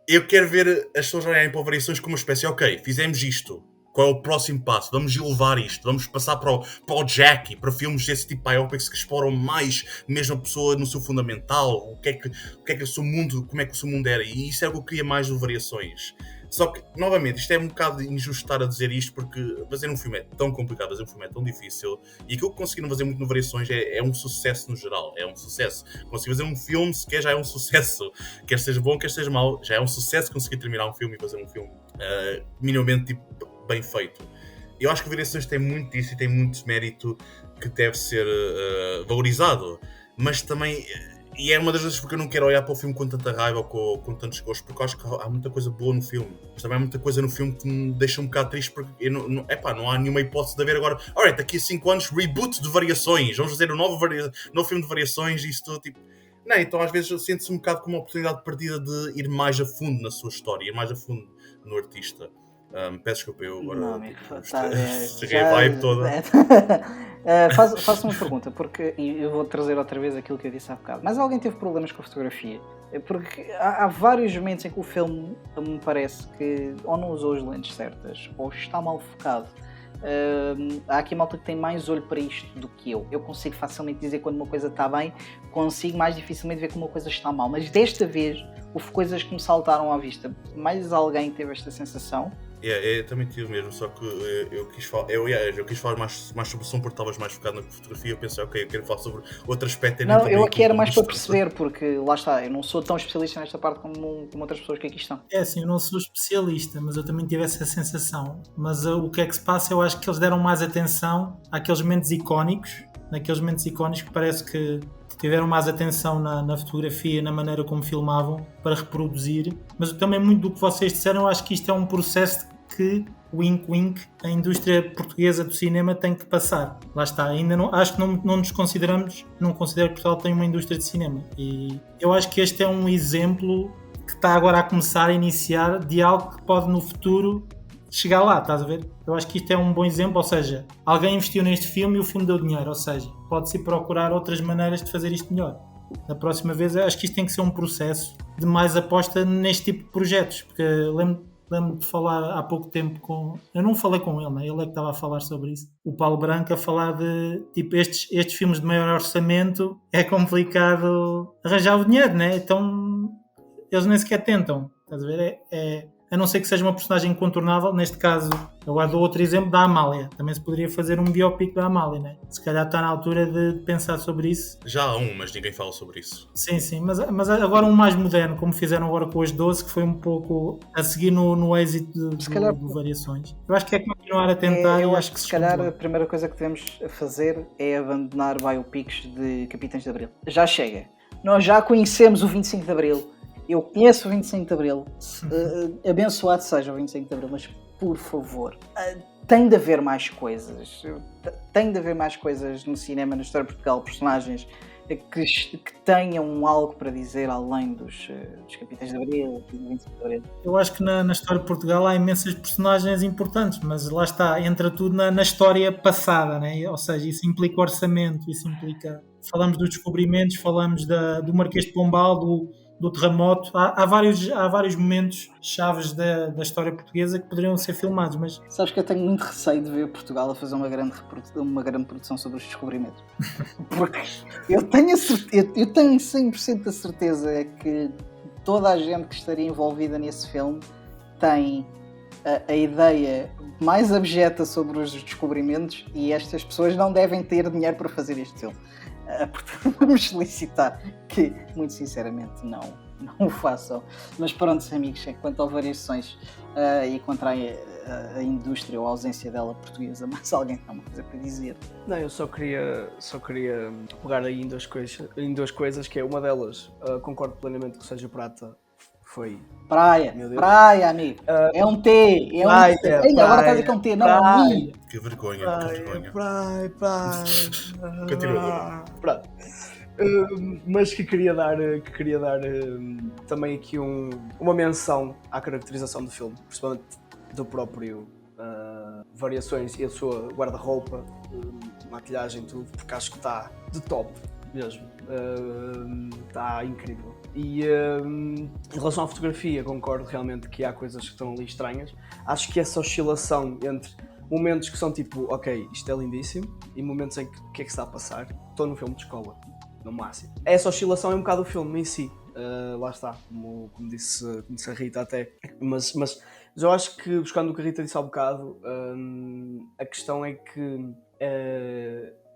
Eu quero ver as pessoas olharem para Variações como uma espécie, ok, fizemos isto, qual é o próximo passo? Vamos elevar isto, vamos passar para o Jackie, para filmes desse tipo de biopics que exploram mais mesmo a pessoa no seu fundamental, o que é que o seu mundo, como é que o seu mundo era, e isso é o que eu queria mais de Variações. Só que, novamente, isto é um bocado injusto estar a dizer isto, porque fazer um filme é tão complicado, fazer um filme é tão difícil, e aquilo que conseguiram fazer muito no Variações é um sucesso no geral, é um sucesso. Conseguir fazer um filme sequer já é um sucesso, quer seja bom, quer seja mau, já é um sucesso conseguir terminar um filme e fazer um filme minimamente tipo, bem feito. Eu acho que Variações tem muito disso e tem muito mérito que deve ser valorizado, mas também... E é uma das vezes porque eu não quero olhar para o filme com tanta raiva ou com tantos gostos, porque eu acho que há muita coisa boa no filme. Mas também há muita coisa no filme que me deixa um bocado triste, porque não há nenhuma hipótese de haver agora. Alright, daqui a 5 anos, reboot de Variações. Vamos fazer um novo filme de Variações e isso tudo. Tipo... Não, então às vezes sente-se um bocado como uma oportunidade perdida de ir mais a fundo na sua história, ir mais a fundo no artista. Peço desculpa, eu agora cheguei a vibe toda. Faço uma pergunta, porque eu vou trazer outra vez aquilo que eu disse há bocado. Mas alguém teve problemas com a fotografia? Porque há vários momentos em que o filme me parece que ou não usou as lentes certas, ou está mal focado. Há aqui malta que tem mais olho para isto do que eu. Eu consigo facilmente dizer quando uma coisa está bem, consigo mais dificilmente ver quando uma coisa está mal. Mas desta vez houve coisas que me saltaram à vista. Mais alguém teve esta sensação? Eu também tive mesmo, só que eu quis falar mais sobre o som porque estavas mais focado na fotografia. Eu pensei, ok, eu quero falar sobre outro aspecto. Não, eu aqui era mais para perceber, porque lá está, eu não sou tão especialista nesta parte como outras pessoas que aqui estão. É assim, eu não sou especialista, mas eu também tive essa sensação. Mas o que é que se passa, eu acho que eles deram mais atenção àqueles momentos icónicos, naqueles momentos icónicos que parece que tiveram mais atenção na fotografia, na maneira como filmavam, para reproduzir. Mas também muito do que vocês disseram, eu acho que isto é um processo que, wink wink, a indústria portuguesa do cinema tem que passar. Lá está, ainda não, acho que não nos consideramos, não considero que Portugal tem uma indústria de cinema. E eu acho que este é um exemplo que está agora a começar a iniciar de algo que pode no futuro chegar lá, estás a ver? Eu acho que isto é um bom exemplo, ou seja, alguém investiu neste filme e o filme deu dinheiro, ou seja, pode-se procurar outras maneiras de fazer isto melhor. Da próxima vez, eu acho que isto tem que ser um processo de mais aposta neste tipo de projetos, porque lembro lembro de falar há pouco tempo com... Eu não falei com ele, né? Ele é que estava a falar sobre isso. O Paulo Branco a falar de, tipo, estes filmes de maior orçamento é complicado arranjar o dinheiro, né? Então, eles nem sequer tentam. Estás a ver? A não ser que seja uma personagem incontornável, neste caso, eu dou outro exemplo da Amália. Também se poderia fazer um biopic da Amália, né? Se calhar está na altura de pensar sobre isso. Já há um, mas ninguém fala sobre isso. Sim, mas agora um mais moderno, como fizeram agora com as 12, que foi um pouco a seguir no êxito de Variações. Eu acho que é continuar a tentar. Eu acho que se calhar a primeira coisa que devemos fazer é abandonar biopics de Capitães de Abril. Já chega. Nós já conhecemos o 25 de Abril. Eu conheço o 25 de Abril, abençoado seja o 25 de Abril, mas por favor, tem de haver mais coisas. Tem de haver mais coisas no cinema, na história de Portugal, personagens que tenham algo para dizer além dos Capitães de Abril e do 25 de Abril. Eu acho que na história de Portugal há imensas personagens importantes, mas lá está, entra tudo na história passada, né? Ou seja, isso implica orçamento, isso implica... Falamos dos descobrimentos, falamos do Marquês de Pombal, do terremoto, há vários momentos chaves da história portuguesa que poderiam ser filmados, mas... Sabes que eu tenho muito receio de ver Portugal a fazer uma grande produção sobre os descobrimentos. Porque eu tenho 100% a certeza que toda a gente que estaria envolvida nesse filme tem a ideia mais abjeta sobre os descobrimentos e estas pessoas não devem ter dinheiro para fazer este filme. Portanto, vamos solicitar que, muito sinceramente, não o façam. Mas pronto, amigos, quanto a Variações e contra a indústria ou a ausência dela portuguesa, mas alguém tem uma coisa para dizer? Não, eu só queria pegar aí em duas coisas, que é uma delas, concordo plenamente que o Sérgio Prata foi... Praia, amigo. É um T. Praia. Agora estás a dizer que é um T, não é um I. Que vergonha, Praia. Continua. Pronto. Mas que queria dar também aqui uma menção à caracterização do filme, principalmente do próprio Variações e a sua guarda-roupa, maquilhagem, tudo, porque acho que está de top mesmo. Está incrível. E em relação à fotografia, concordo realmente que há coisas que estão ali estranhas. Acho que essa oscilação entre momentos que são tipo, ok, isto é lindíssimo, e momentos em que o que é que está a passar? Estou num filme de escola, no máximo. Essa oscilação é um bocado o filme em si. Lá está, como disse a Rita até. Mas eu acho que, buscando o que a Rita disse há bocado, a questão é que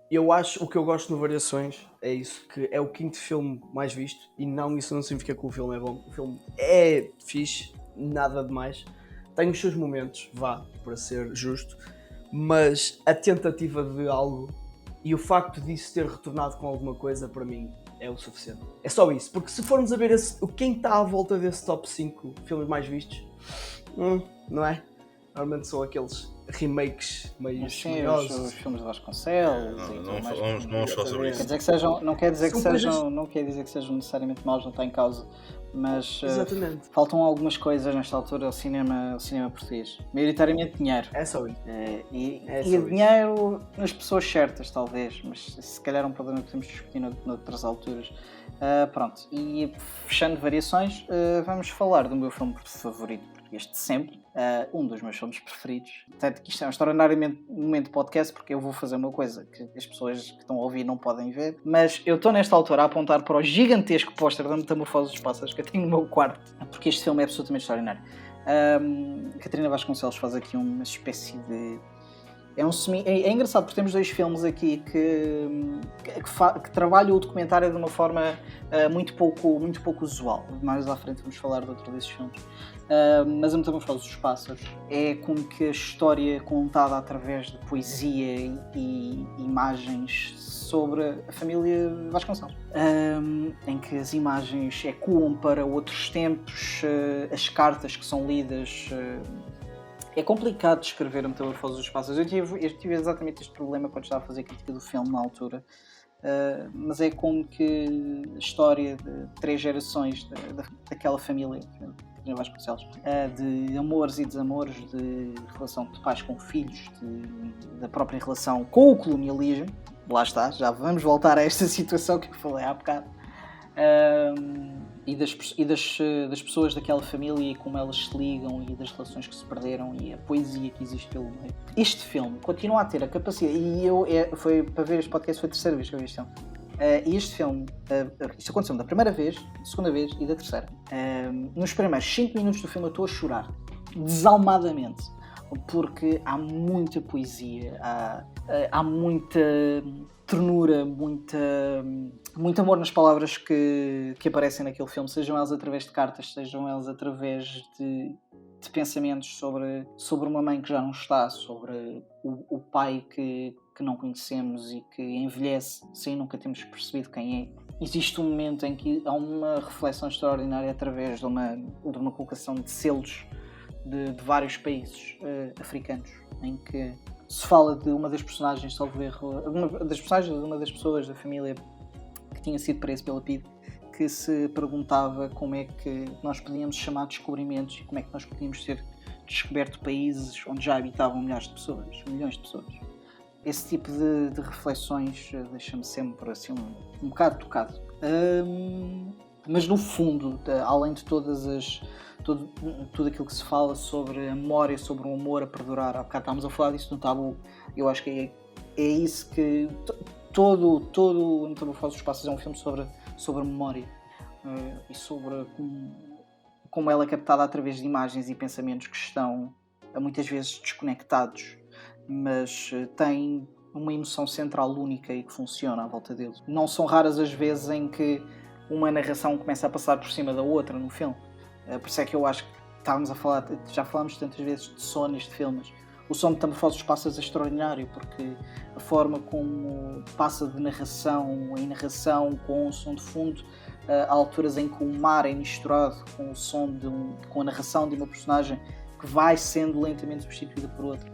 eu acho, o que eu gosto no Variações é isso, que é o 5º filme mais visto, e isso não significa que o filme é bom. O filme é fixe, nada demais. Tem os seus momentos, para ser justo, mas a tentativa de algo e o facto disso ter retornado com alguma coisa, para mim, é o suficiente. É só isso, porque se formos a ver quem está à volta desse top 5 filmes mais vistos, não é? Normalmente são aqueles remakes meio escandalosos. Os filmes de Vasconcelos. Não vamos falar sobre isso. Não quer dizer que sejam necessariamente maus, não está em causa. Mas faltam algumas coisas nesta altura ao cinema português. Maioritariamente dinheiro. É só isso. E dinheiro nas pessoas certas, talvez. Mas se calhar é um problema que podemos discutir noutras alturas. Pronto. E fechando Variações, vamos falar do meu filme favorito português de sempre. Um dos meus filmes preferidos. Tanto que isto é um extraordinário momento de podcast, porque eu vou fazer uma coisa que as pessoas que estão a ouvir não podem ver, mas eu estou nesta altura a apontar para o gigantesco póster da Metamorfose dos Pássaros que eu tenho no meu quarto, porque este filme é absolutamente extraordinário. Catarina Vasconcelos faz aqui uma espécie de... É engraçado porque temos dois filmes aqui que trabalham o documentário de uma forma muito pouco usual. Mais à frente vamos falar de outro desses filmes. Mas a Metamorfose dos Pássaros é como que a história contada através de poesia e imagens sobre a família Vasconcelos, em que as imagens ecoam para outros tempos, as cartas que são lidas. É complicado descrever a Metamorfose dos Pássaros. Eu tive exatamente este problema quando estava a fazer a crítica do filme na altura. Mas é como que a história de 3 gerações daquela família Vasconcelos, de amores e desamores, de relação de pais com filhos, da própria relação com o colonialismo. Lá está, já vamos voltar a esta situação que eu falei há bocado. das pessoas daquela família e como elas se ligam e das relações que se perderam e a poesia que existe pelo meio. Este filme continua a ter a capacidade, e foi para ver este podcast, foi a terceira vez que eu vi este filme. E este filme, isto aconteceu da primeira vez, da segunda vez e da terceira. Nos primeiros 5 minutos do filme eu estou a chorar, desalmadamente, porque há muita poesia, há muita ternura, muito amor nas palavras que aparecem naquele filme, sejam elas através de cartas, sejam elas através de pensamentos sobre uma mãe que já não está, sobre o pai que não conhecemos e que envelhece sem nunca termos percebido quem é. Existe um momento em que há uma reflexão extraordinária através de uma colocação de selos de vários países africanos, em que se fala de uma das personagens, salvo erro, de uma das pessoas da família que tinha sido preso pela PIDE, que se perguntava como é que nós podíamos chamar descobrimentos e como é que nós podíamos ter descoberto países onde já habitavam milhões de pessoas. Esse tipo de reflexões deixa-me sempre assim um bocado tocado. Mas no fundo, além de tudo aquilo que se fala sobre a memória, sobre o amor a perdurar, há bocado estávamos a falar disso no Tabu, eu acho que é isso que todo o Tabu Faz os Passos é um filme sobre a memória e sobre como ela é captada através de imagens e pensamentos que estão muitas vezes desconectados, mas tem uma emoção central única e que funciona à volta deles. Não são raras as vezes em que uma narração começa a passar por cima da outra no filme. Por isso é que eu acho que estávamos a falar, já falámos tantas vezes de som neste filme, mas o som de Metamorfose dos Pássaros é extraordinário, porque a forma como passa de narração em narração com o som de fundo, há alturas em que o mar é misturado com o som com a narração de uma personagem que vai sendo lentamente substituída por outra.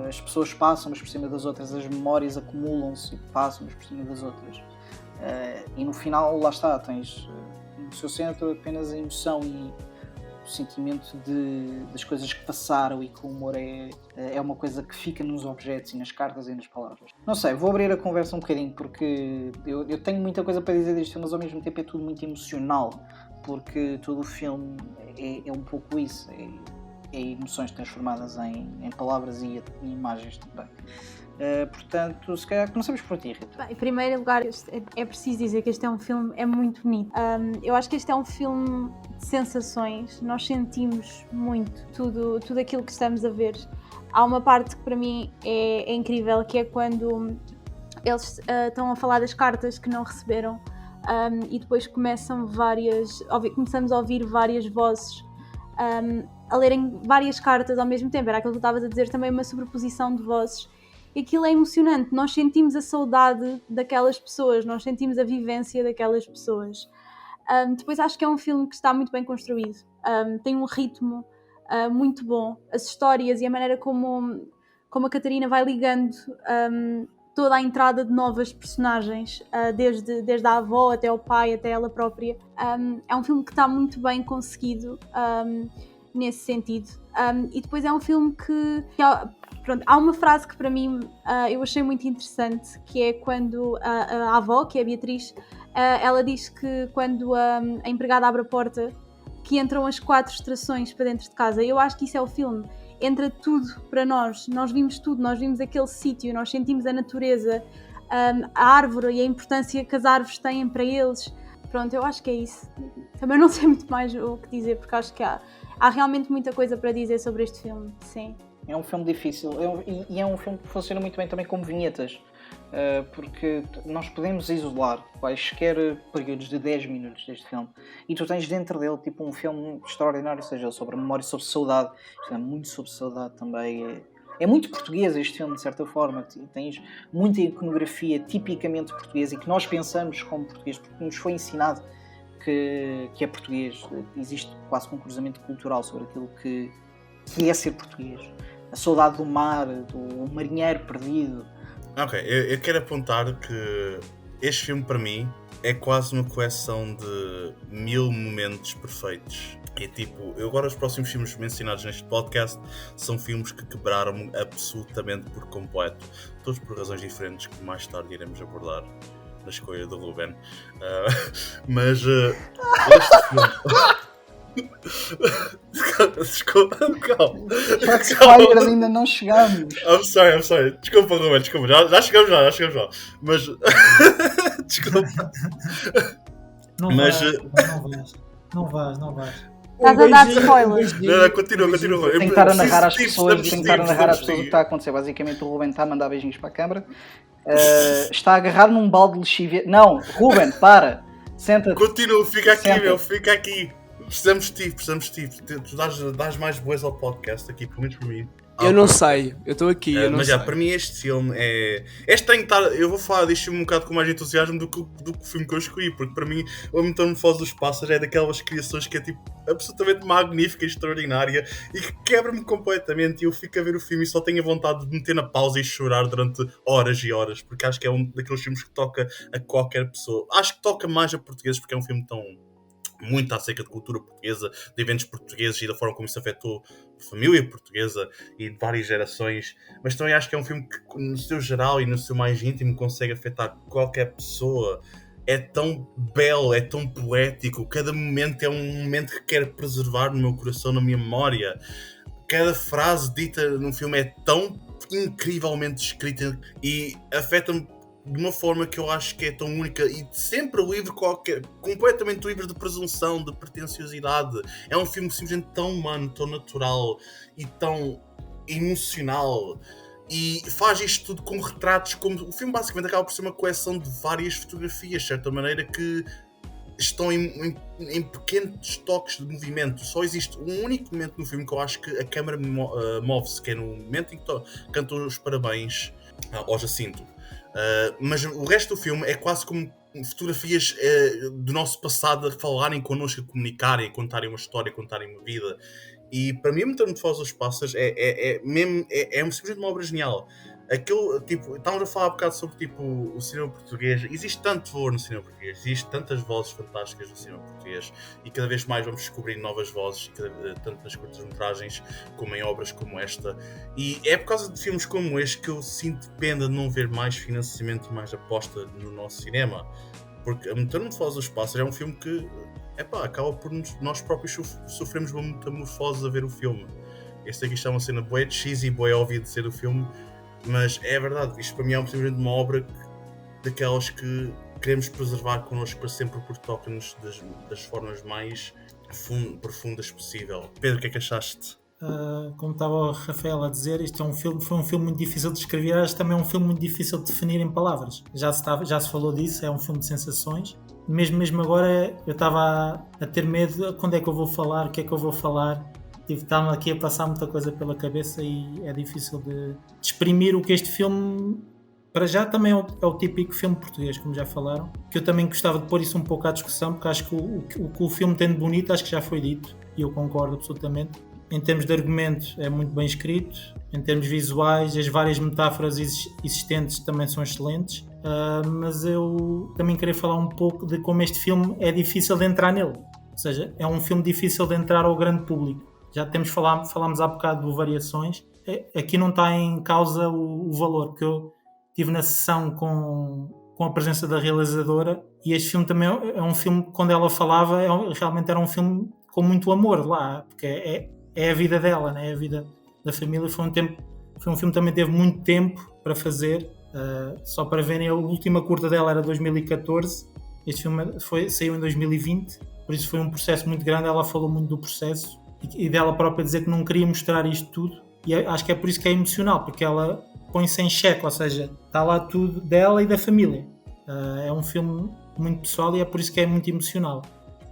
As pessoas passam umas por cima das outras, as memórias acumulam-se e passam umas por cima das outras. E no final, lá está, tens no seu centro apenas a emoção e o sentimento das coisas que passaram, e que o humor é uma coisa que fica nos objetos e nas cartas e nas palavras. Não sei, vou abrir a conversa um bocadinho, porque eu tenho muita coisa para dizer deste filme, mas ao mesmo tempo é tudo muito emocional, porque todo o filme é um pouco isso, é emoções transformadas em palavras e em imagens também. Portanto, se calhar começamos por ti, Rita. Bem, em primeiro lugar, é preciso dizer que este é um filme muito bonito. Eu acho que este é um filme de sensações. Nós sentimos muito tudo aquilo que estamos a ver. Há uma parte que para mim é incrível, que é quando eles estão a falar das cartas que não receberam, e depois começamos a ouvir várias vozes a lerem várias cartas ao mesmo tempo. Era aquilo que tu estavas a dizer, também uma sobreposição de vozes. E aquilo é emocionante, nós sentimos a saudade daquelas pessoas, nós sentimos a vivência daquelas pessoas. Depois acho que é um filme que está muito bem construído, tem um ritmo muito bom, as histórias e a maneira como a Catarina vai ligando toda a entrada de novas personagens, desde a avó até ao pai, até ela própria. É um filme que está muito bem conseguido nesse sentido. E depois é um filme que há uma frase que para mim eu achei muito interessante, que é quando a avó, que é a Beatriz, ela diz que quando a empregada abre a porta, que entram as 4 estações para dentro de casa. Eu acho que isso é o filme. Entra tudo para nós vimos tudo, nós vimos aquele sítio, nós sentimos a natureza, a árvore e a importância que as árvores têm para eles. Pronto, eu acho que é isso. Também não sei muito mais o que dizer, porque acho que há realmente muita coisa para dizer sobre este filme, sim. É um filme difícil e é um filme que funciona muito bem também como vinhetas, porque nós podemos isolar quaisquer períodos de 10 minutos deste filme e tu tens dentro dele tipo um filme extraordinário, seja sobre memória, sobre saudade. Isto é muito sobre saudade também. É muito português este filme, de certa forma. Tens muita iconografia tipicamente portuguesa e que nós pensamos como português, porque nos foi ensinado que é português. Existe quase um cruzamento cultural sobre aquilo que é ser português. A saudade do mar, do marinheiro perdido. Ok, eu quero apontar que este filme para mim é quase uma coleção de 1000 momentos perfeitos. É tipo, agora os próximos filmes mencionados neste podcast são filmes que quebraram-me absolutamente por completo, todos por razões diferentes que mais tarde iremos abordar. na escolha do Ruben. Mas este filme. Desculpa, calma. Shots fired, ainda não chegámos. I'm sorry. Desculpa, Ruben, desculpa. Já chegamos lá. Mas. Desculpa. Não vais. Estás a dar spoilers. Não, continua. Tem que estar a narrar às pessoas o que está a acontecer. Basicamente, o Ruben está a mandar beijinhos para a câmara. Está a agarrar num balde de lexívia. Não, Ruben, para. Senta-te. Continua, fica aqui, Senta. meu, fica aqui. Precisamos de ti. Tu dás mais boas ao podcast aqui, pelo menos para mim. Eu não sei, eu estou aqui, eu não mas sei. para mim este filme é estranho estar. Eu vou falar deste filme um bocado com mais entusiasmo do que o filme que eu escolhi, porque para mim o Metamorfose dos Pássaros é daquelas criações que é tipo absolutamente magnífica e extraordinária e que quebra-me completamente, e eu fico a ver o filme e só tenho a vontade de meter na pausa e chorar durante horas e horas, porque acho que é um daqueles filmes que toca a qualquer pessoa. Acho que toca mais a portugueses porque é um filme tão muito acerca de cultura portuguesa, de eventos portugueses e da forma como isso afetou a família portuguesa e de várias gerações, mas também acho que é um filme que no seu geral e no seu mais íntimo consegue afetar qualquer pessoa. É tão belo, é tão poético, cada momento é um momento que quero preservar no meu coração, na minha memória. Cada frase dita no filme é tão incrivelmente escrita e afeta-me de uma forma que eu acho que é tão única e sempre livre, completamente livre de presunção, de pretenciosidade. É um filme simplesmente tão humano, tão natural e tão emocional, e faz isto tudo com retratos, como o filme basicamente acaba por ser uma coleção de várias fotografias, de certa maneira, que estão em pequenos toques de movimento. Só existe um único momento no filme que eu acho que a câmera move-se, que é no momento em que cantam os parabéns ao Jacinto. Mas o resto do filme é quase como fotografias do nosso passado a falarem connosco, a comunicarem, a contarem uma história, a contarem uma vida. E para mim, a Metamorfose dos Pássaros é simplesmente uma obra genial. Aquilo, tipo, estávamos a falar um bocado sobre tipo, o cinema português. Existe tanto valor no cinema português, existe tantas vozes fantásticas no cinema português, e cada vez mais vamos descobrir novas vozes, tanto nas curtas-metragens como em obras como esta. E é por causa de filmes como este que eu sinto pena de não ver mais financiamento e mais aposta no nosso cinema. Porque a Metamorfose dos Pássaros é um filme que acaba por nós próprios sofremos uma metamorfose a ver o filme. Este aqui está uma cena bué cheesy, bué óbvia de ser o filme, mas é verdade, isto para mim é simplesmente uma obra daquelas que queremos preservar connosco para sempre, porque toca-nos das formas mais profundas possível. Pedro, o que é que achaste? Como estava o Rafael a dizer, isto foi um filme muito difícil de escrever, acho que também é um filme muito difícil de definir em palavras. Já se falou disso, é um filme de sensações. Mesmo agora eu estava a ter medo, quando é que eu vou falar, o que é que eu vou falar. Estava aqui a passar muita coisa pela cabeça e é difícil de exprimir o que este filme, para já, também é o típico filme português, como já falaram, que eu também gostava de pôr isso um pouco à discussão, porque acho que o que o filme tem de bonito, acho que já foi dito, e eu concordo absolutamente. Em termos de argumento é muito bem escrito, em termos visuais as várias metáforas existentes também são excelentes, mas eu também queria falar um pouco de como este filme é difícil de entrar nele, ou seja, é um filme difícil de entrar ao grande público. Já falámos há bocado de variações, aqui não está em causa o valor, porque eu estive na sessão com a presença da realizadora, e este filme também é um filme, quando ela falava, realmente era um filme com muito amor lá, porque é a vida dela, né? É a vida da família. Foi um filme que também teve muito tempo para fazer, só para verem, a última curta dela era 2014, este filme saiu em 2020, por isso foi um processo muito grande. Ela falou muito do processo e dela própria dizer que não queria mostrar isto tudo, e acho que é por isso que é emocional, porque ela põe-se em xeque, ou seja, está lá tudo dela e da família. É um filme muito pessoal e é por isso que é muito emocional.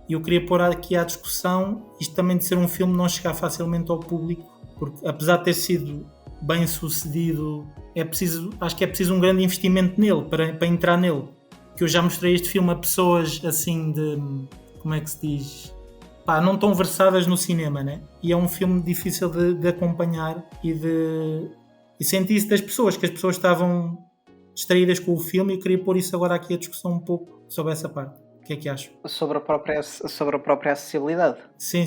E eu queria pôr aqui à discussão isto também de ser um filme não chegar facilmente ao público, porque apesar de ter sido bem sucedido, acho que é preciso um grande investimento nele, para entrar nele. Que eu já mostrei este filme a pessoas assim como é que se diz, não tão versadas no cinema, né? E é um filme difícil de acompanhar e sentir isso das pessoas, que as pessoas estavam distraídas com o filme, e eu queria pôr isso agora aqui a discussão um pouco sobre essa parte. O que é que achas? Sobre a própria acessibilidade. Sim.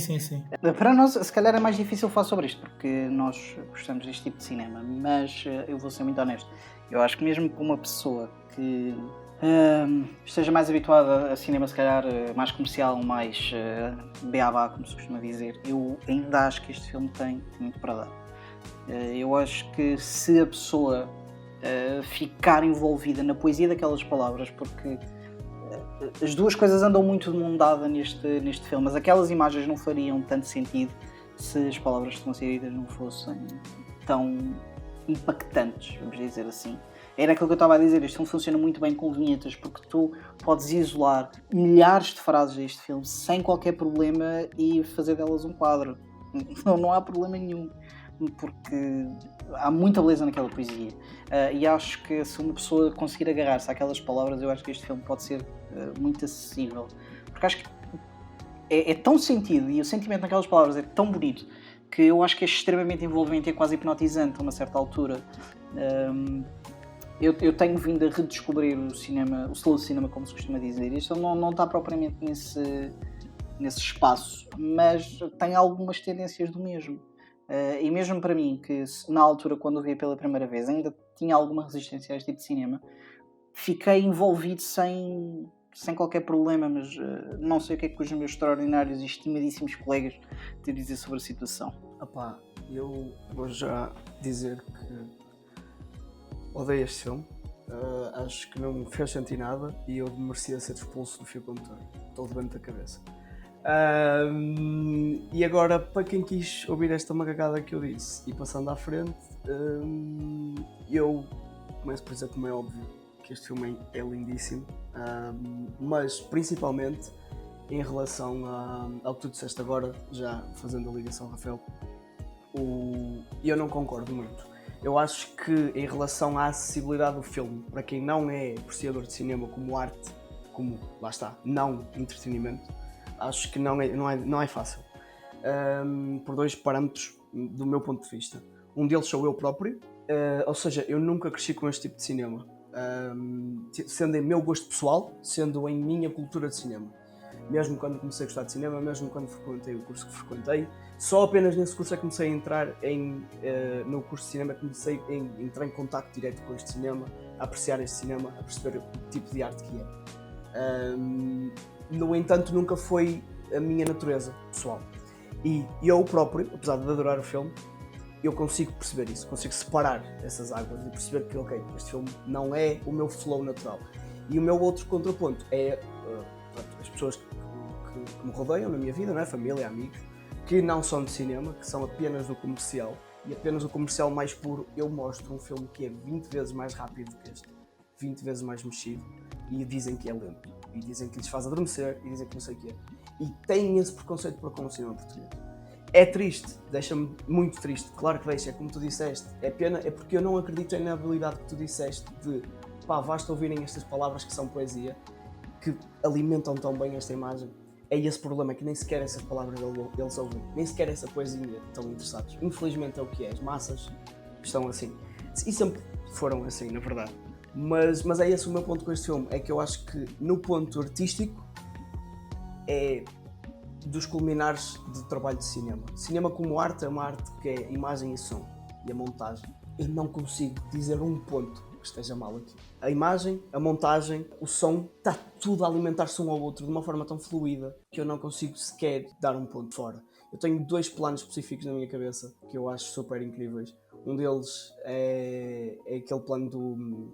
Para nós, se calhar é mais difícil falar sobre isto, porque nós gostamos deste tipo de cinema, mas eu vou ser muito honesto. Eu acho que mesmo para uma pessoa que esteja mais habituado a cinema, se calhar, mais comercial, mais beabá, como se costuma dizer, eu ainda acho que este filme tem muito para dar. Eu acho que se a pessoa ficar envolvida na poesia daquelas palavras, porque as duas coisas andam muito de mão dada neste filme, mas aquelas imagens não fariam tanto sentido se as palavras que estão a ser ditas não fossem tão impactantes, vamos dizer assim. Era aquilo que eu estava a dizer, este filme funciona muito bem com vinhetas, porque tu podes isolar milhares de frases deste filme sem qualquer problema e fazer delas um quadro. Não há problema nenhum, porque há muita beleza naquela poesia. E acho que se uma pessoa conseguir agarrar-se àquelas palavras, eu acho que este filme pode ser muito acessível. Porque acho que é tão sentido e o sentimento naquelas palavras é tão bonito que eu acho que é extremamente envolvente e é quase hipnotizante a uma certa altura. Eu tenho vindo a redescobrir o slow cinema, como se costuma dizer. Isto não está propriamente nesse espaço, mas tem algumas tendências do mesmo. E mesmo para mim, que na altura, quando o vi pela primeira vez, ainda tinha alguma resistência a este tipo de cinema, fiquei envolvido sem qualquer problema, mas não sei o que é que os meus extraordinários e estimadíssimos colegas têm a dizer sobre a situação. Epá, eu vou já dizer que odeio este filme. Acho que não me fez sentir nada e eu merecia ser expulso do fio condutor. Estou doente da cabeça. E agora, para quem quis ouvir esta macacada que eu disse e passando à frente, eu começo por dizer, como é óbvio, que este filme é lindíssimo, mas principalmente em relação ao que tu disseste agora, já fazendo a ligação, Rafael, eu não concordo muito. Eu acho que em relação à acessibilidade do filme, para quem não é apreciador de cinema como arte, como, lá está, não entretenimento, acho que não é fácil. Por dois parâmetros do meu ponto de vista. Um deles sou eu próprio, ou seja, eu nunca cresci com este tipo de cinema. Sendo em meu gosto pessoal, sendo em minha cultura de cinema. Mesmo quando comecei a gostar de cinema, mesmo quando frequentei o curso que frequentei, só apenas nesse curso é que comecei a entrar no curso de cinema, comecei a entrar em contacto direto com este cinema, a apreciar este cinema, a perceber o tipo de arte que é. No entanto, nunca foi a minha natureza pessoal. E eu próprio, apesar de adorar o filme, eu consigo perceber isso, consigo separar essas águas e perceber que, ok, este filme não é o meu flow natural. E o meu outro contraponto é as pessoas que me rodeiam na minha vida, não é? Família, amigos, que não são de cinema, que são apenas do comercial, e apenas o comercial mais puro. Eu mostro um filme que é 20 vezes mais rápido que este, 20 vezes mais mexido, e dizem que é lento, e dizem que lhes faz adormecer, e dizem que não sei o que é. E têm esse preconceito para com o cinema português. É triste, deixa-me muito triste, claro que deixa, é como tu disseste, é pena, é porque eu não acredito na habilidade que tu disseste de, basta ouvirem estas palavras que são poesia, que alimentam tão bem esta imagem. É esse problema, que nem sequer essas palavras eles ouvem, nem sequer essa poesia estão interessados. Infelizmente é o que é, as massas estão assim. E sempre foram assim, na verdade. Mas é esse o meu ponto com este filme, é que eu acho que no ponto artístico é dos culminares de trabalho de cinema. Cinema como arte é uma arte que é imagem e som, e a montagem. Eu não consigo dizer um ponto que esteja mal aqui. A imagem, a montagem, o som, está tudo a alimentar-se um ao outro de uma forma tão fluida que eu não consigo sequer dar um ponto fora. Eu tenho dois planos específicos na minha cabeça que eu acho super incríveis. Um deles é aquele plano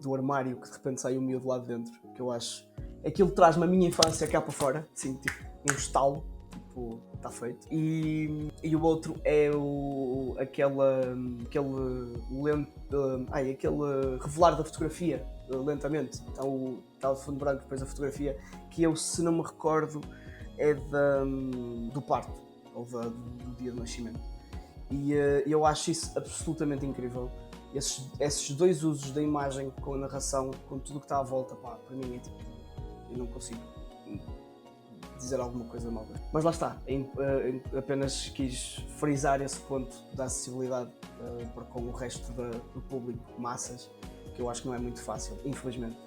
do armário que de repente sai um miúdo lá de dentro, que eu acho... Aquilo traz-me a minha infância cá para fora, assim, tipo um estalo, tipo, está feito. E o outro é aquele revelar da fotografia, lentamente. Então está o fundo branco, depois a fotografia, que eu, se não me recordo, é do parto, ou do dia do nascimento. E eu acho isso absolutamente incrível. Esses dois usos da imagem com a narração, com tudo o que está à volta, para mim é tipo, eu não consigo dizer alguma coisa mal. Mas lá está, apenas quis frisar esse ponto da acessibilidade para com o resto do público, massas, que eu acho que não é muito fácil, infelizmente.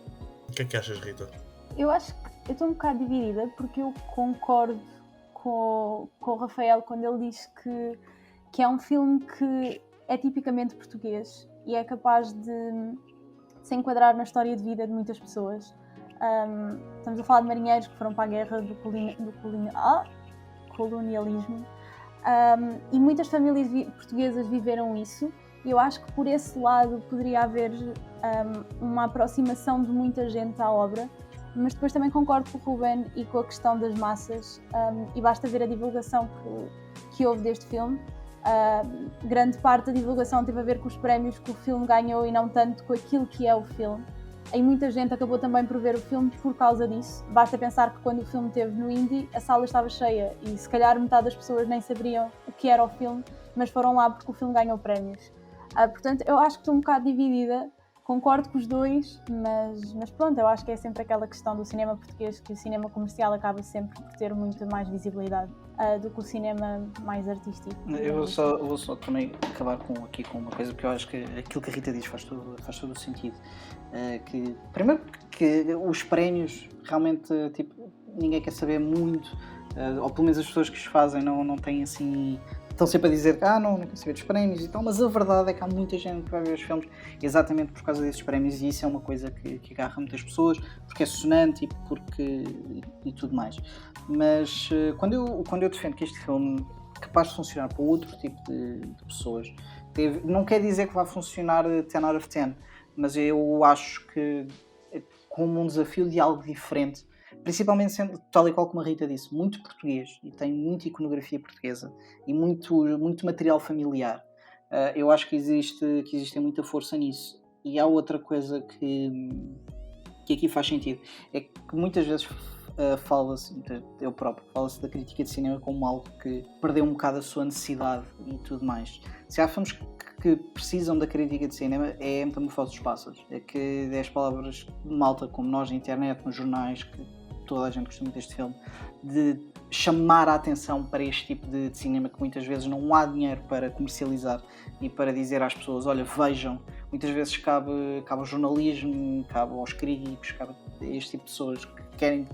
O que é que achas, Rita? Eu acho que eu estou um bocado dividida, porque eu concordo com o Rafael quando ele diz que é um filme que é tipicamente português e é capaz de se enquadrar na história de vida de muitas pessoas. Estamos a falar de marinheiros que foram para a guerra do colonialismo, e muitas famílias portuguesas viveram isso, e eu acho que por esse lado poderia haver uma aproximação de muita gente à obra, mas depois também concordo com o Ruben e com a questão das massas, e basta ver a divulgação que houve deste filme. Grande parte da divulgação teve a ver com os prémios que o filme ganhou e não tanto com aquilo que é o filme. E muita gente acabou também por ver o filme por causa disso. Basta pensar que quando o filme esteve no Indie, a sala estava cheia e se calhar metade das pessoas nem sabiam o que era o filme, mas foram lá porque o filme ganhou prémios. Portanto, eu acho que estou um bocado dividida. Concordo com os dois, mas pronto, eu acho que é sempre aquela questão do cinema português, que o cinema comercial acaba sempre por ter muito mais visibilidade do que o cinema mais artístico. Eu vou só também acabar com uma coisa, porque eu acho que aquilo que a Rita diz faz todo o sentido. Que, primeiro, que os prémios realmente ninguém quer saber muito, ou pelo menos as pessoas que os fazem não têm assim. Estão sempre a dizer que não quero saber dos prémios e tal, mas a verdade é que há muita gente que vai ver os filmes exatamente por causa desses prémios, e isso é uma coisa que agarra muitas pessoas, porque é sonante e tudo mais. Mas quando eu defendo que este filme é capaz de funcionar para outro tipo de pessoas, não quer dizer que vai funcionar 10 out of 10, mas eu acho que como um desafio de algo diferente, principalmente sendo, tal e qual como a Rita disse, muito português, e tem muita iconografia portuguesa e muito material familiar. Eu acho que existe muita força nisso. E há outra coisa que aqui faz sentido, é que muitas vezes fala-se, eu próprio, fala-se da crítica de cinema como algo que perdeu um bocado a sua necessidade e tudo mais. Se há filmes que precisam da crítica de cinema, é a Metamorfose dos Pássaros. É que 10 palavras de malta como nós na internet, nos jornais, que toda a gente gosta muito deste filme, de chamar a atenção para este tipo de cinema que muitas vezes não há dinheiro para comercializar e para dizer às pessoas, olha, vejam. Muitas vezes cabe ao jornalismo, cabe aos críticos, cabe a este tipo de pessoas que querem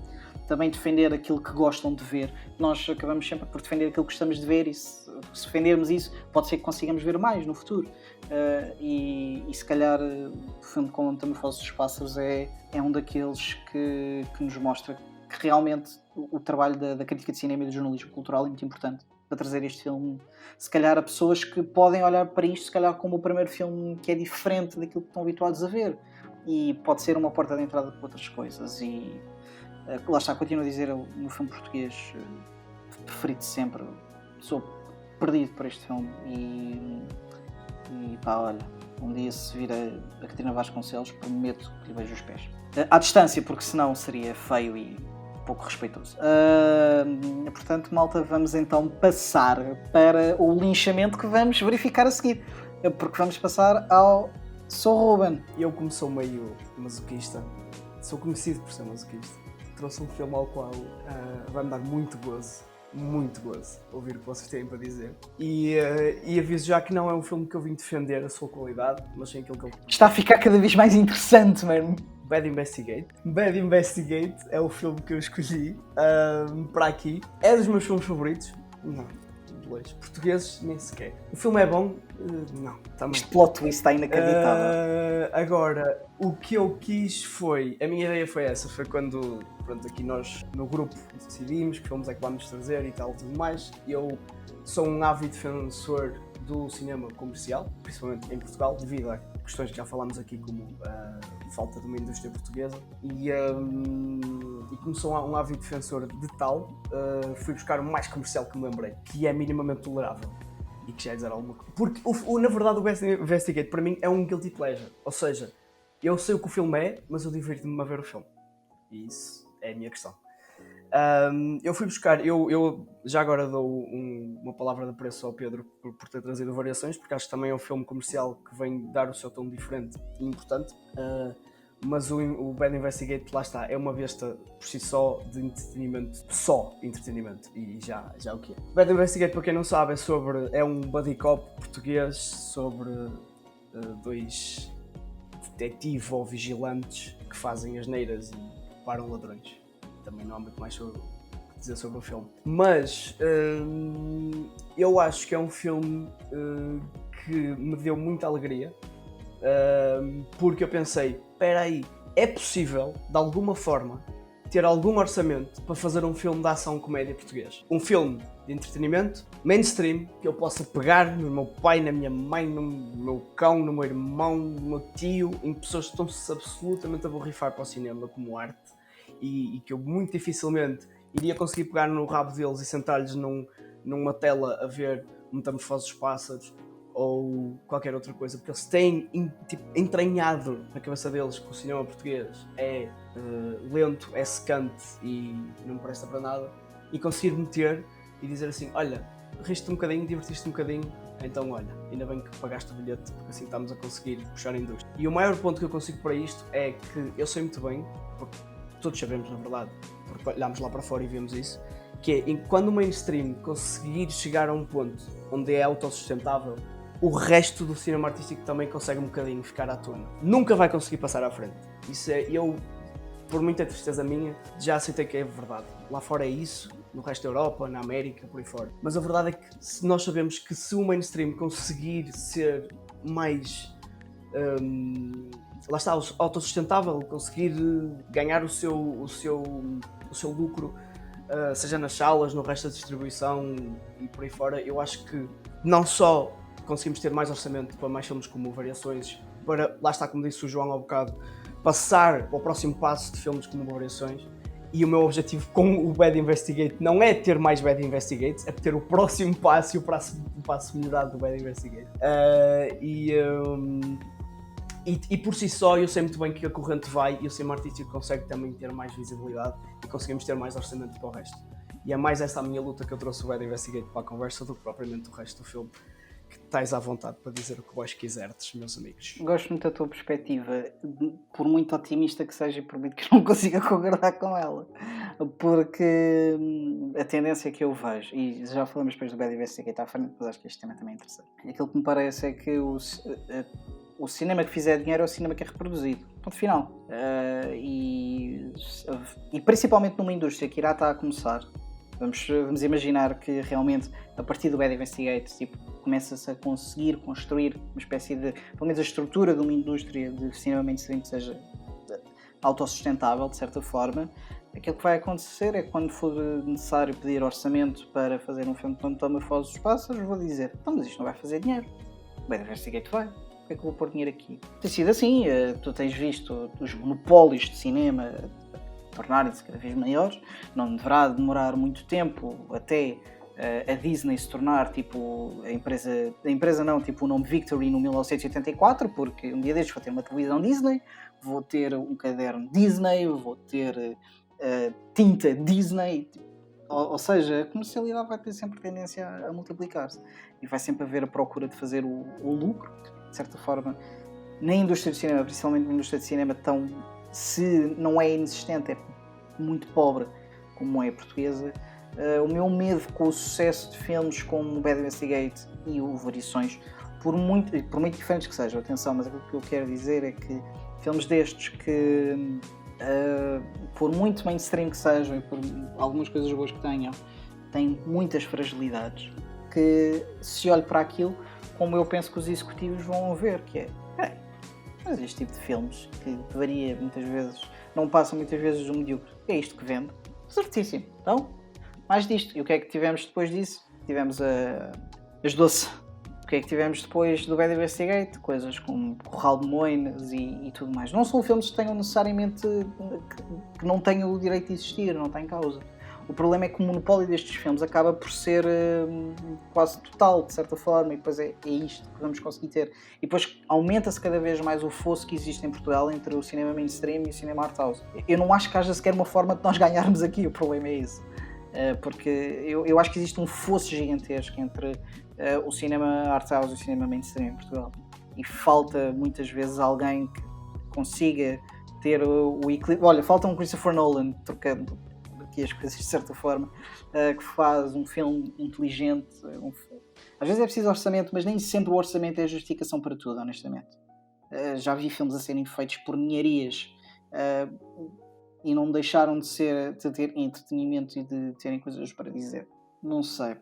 também defender aquilo que gostam de ver. Nós acabamos sempre por defender aquilo que gostamos de ver, e se defendermos isso, pode ser que consigamos ver mais no futuro. E se calhar o filme como Metamorfose dos Pássaros é um daqueles que nos mostra que realmente o trabalho da crítica de cinema e do jornalismo cultural é muito importante para trazer este filme, se calhar, a pessoas que podem olhar para isto, se calhar, como o primeiro filme que é diferente daquilo que estão habituados a ver, e pode ser uma porta de entrada para outras coisas. E lá está, continuo a dizer, o meu filme português preferido sempre. Sou perdido por este filme e pá, olha, um dia se vir a Catarina Vasconcelos, prometo que lhe vejo os pés à distância, porque senão seria feio e pouco respeitoso. Portanto, malta, vamos então passar para o linchamento que vamos verificar a seguir, porque vamos passar ao Sou Ruben. Eu, como sou meio masoquista, sou conhecido por ser masoquista, trouxe um filme ao qual vai-me dar muito gozo ouvir o que vocês têm para dizer, e aviso já que não é um filme que eu vim defender a sua qualidade, mas sim aquilo que eu... Está a ficar cada vez mais interessante, mano. Bad Investigate. Bad Investigate é o filme que eu escolhi para aqui. É dos meus filmes favoritos. Não, dois. Portugueses, nem sequer. O filme é bom? Não, também. Este plot twist está inacreditável. Agora, o que eu quis foi... A minha ideia foi essa. Foi quando, pronto, aqui nós, no grupo, decidimos que filmes é que vamos trazer e tal, tudo mais. Eu sou um ávido defensor do cinema comercial, principalmente em Portugal, devido a questões que já falámos aqui, como a falta de uma indústria portuguesa, e como sou um ávido defensor de tal, fui buscar o mais comercial que me lembrei, que é minimamente tolerável, e que já é dizer alguma coisa. Porque, na verdade, o Bad Investigate para mim é um guilty pleasure, ou seja, eu sei o que o filme é, mas eu divirto-me a ver o filme, e isso é a minha questão. Eu fui buscar, eu já agora dou uma palavra de apreço ao Pedro por ter trazido Variações, porque acho que também é um filme comercial que vem dar o seu tom diferente e importante, mas o Bad Investigate, lá está, é uma besta por si só de entretenimento, e já o que é. Bad Investigate, para quem não sabe, é um buddy cop português sobre dois detetives ou vigilantes que fazem asneiras e param ladrões. Também não há muito mais a dizer sobre o filme. Mas eu acho que é um filme que me deu muita alegria, porque eu pensei, espera aí, é possível, de alguma forma, ter algum orçamento para fazer um filme de ação comédia português. Um filme de entretenimento, mainstream, que eu possa pegar no meu pai, na minha mãe, no meu cão, no meu irmão, no meu tio, em pessoas que estão-se absolutamente a borrifar para o cinema como arte e que eu muito dificilmente iria conseguir pegar no rabo deles e sentar-lhes numa tela a ver Metamorfose dos Pássaros ou qualquer outra coisa, porque eles têm entranhado na cabeça deles que o cinema português é lento, é secante e não presta para nada, e conseguir meter e dizer assim, olha, riste um bocadinho, divertiste um bocadinho, então olha, ainda bem que pagaste o bilhete, porque assim estamos a conseguir puxar a indústria. E o maior ponto que eu consigo para isto é que eu sei muito bem, porque todos sabemos na verdade, porque olhámos lá para fora e vemos isso, que é, quando o mainstream conseguir chegar a um ponto onde é autossustentável, o resto do cinema artístico também consegue um bocadinho ficar à tona. Nunca vai conseguir passar à frente. Isso é, eu, por muita tristeza minha, já aceitei que é verdade. Lá fora é isso, no resto da Europa, na América, por aí fora. Mas a verdade é que nós sabemos que se o mainstream conseguir ser mais... lá está, autossustentável, conseguir ganhar o seu lucro, seja nas salas, no resto da distribuição e por aí fora, eu acho que não só conseguimos ter mais orçamento para mais filmes como Variações, para, lá está, como disse o João há bocado, passar ao próximo passo de filmes como Variações, e o meu objetivo com o Bad Investigate não é ter mais Bad Investigates, é ter o próximo passo e o passo melhorado do Bad Investigate. E por si só eu sei muito bem que a corrente vai e o cinema artístico consegue também ter mais visibilidade e conseguimos ter mais orçamento para o resto. E é mais essa a minha luta que eu trouxe o Bad Investigate para a conversa do que propriamente o resto do filme, que estás à vontade para dizer o que vós quiserdes, meus amigos. Gosto muito da tua perspectiva, por muito otimista que seja, e por muito que eu não consiga concordar com ela, porque a tendência que eu vejo, e já falamos depois do Bad Investigate à frente, mas acho que este tema também é interessante. Aquilo que me parece é que o cinema que fizer dinheiro é o cinema que é reproduzido. Ponto final. E principalmente numa indústria que irá estar a começar, vamos imaginar que realmente a partir do Bad Investigate começa-se a conseguir construir uma espécie de, pelo menos a estrutura de uma indústria de cinema mainstream que seja autossustentável de certa forma. Aquilo que vai acontecer é que quando for necessário pedir orçamento para fazer um filme de Metamorfose dos Pássaros, vou dizer, então, mas isto não vai fazer dinheiro. O Bad Investigate vai. Por que é que eu vou pôr dinheiro aqui? Tem sido assim, tu tens visto os monopólios de cinema tornarem-se cada vez maiores, não deverá demorar muito tempo até a Disney se tornar tipo a empresa não, tipo o nome Victory no 1984, porque um dia destes vou ter uma televisão Disney, vou ter um caderno Disney, vou ter tinta Disney, ou seja, a comercialidade vai ter sempre tendência a multiplicar-se e vai sempre haver a procura de fazer o lucro, de certa forma, na indústria do cinema, principalmente na indústria de cinema tão, se não é inexistente, é muito pobre como é a portuguesa. O meu medo com o sucesso de filmes como o Bad Investigate e o Variações, por muito diferentes que sejam, atenção, mas aquilo que eu quero dizer é que filmes destes que, por muito mainstream que sejam e por algumas coisas boas que tenham, têm muitas fragilidades, que se olhe para aquilo como eu penso que os executivos vão ver, que é, mas este tipo de filmes, que varia muitas vezes, não passa muitas vezes do medíocre, é isto que vende, certíssimo, então, mais disto. E o que é que tivemos depois disso? Tivemos as doce. O que é que tivemos depois do Bad Investigate? Coisas como Corral de Moinas e tudo mais. Não são filmes que tenham necessariamente, que não tenham o direito de existir, não têm causa. O problema é que o monopólio destes filmes acaba por ser quase total, de certa forma, e depois é isto que vamos conseguir ter. E depois aumenta-se cada vez mais o fosso que existe em Portugal entre o cinema mainstream e o cinema art house. Eu não acho que haja sequer uma forma de nós ganharmos aqui, o problema é isso. Porque eu acho que existe um fosso gigantesco entre o cinema art house e o cinema mainstream em Portugal. E falta muitas vezes alguém que consiga ter o equilíbrio. Olha, falta um Christopher Nolan, trocando as coisas de certa forma, que faz um filme inteligente. Às vezes é preciso orçamento, mas nem sempre o orçamento é a justificação para tudo, honestamente. Já vi filmes a serem feitos por ninharias e não deixaram de ter entretenimento e de terem coisas para dizer. Não sei.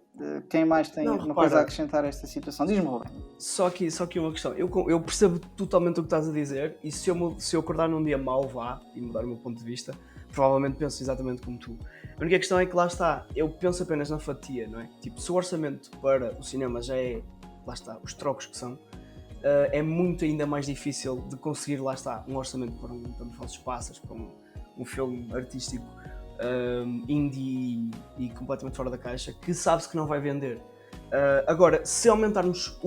Quem mais tem Não, uma repara. coisa a acrescentar a esta situação? Diz-me, Ruben. Só que uma questão. Eu percebo totalmente o que estás a dizer e se eu acordar num dia mau e mudar o meu ponto de vista, provavelmente penso exatamente como tu. A única questão é que lá está, eu penso apenas na fatia, não é? Tipo, se o orçamento para o cinema já é, lá está, os trocos que são, é muito ainda mais difícil de conseguir, lá está, um orçamento para Os Falsos Pássaros, para um filme artístico indie e completamente fora da caixa, que sabe-se que não vai vender. Agora, se aumentarmos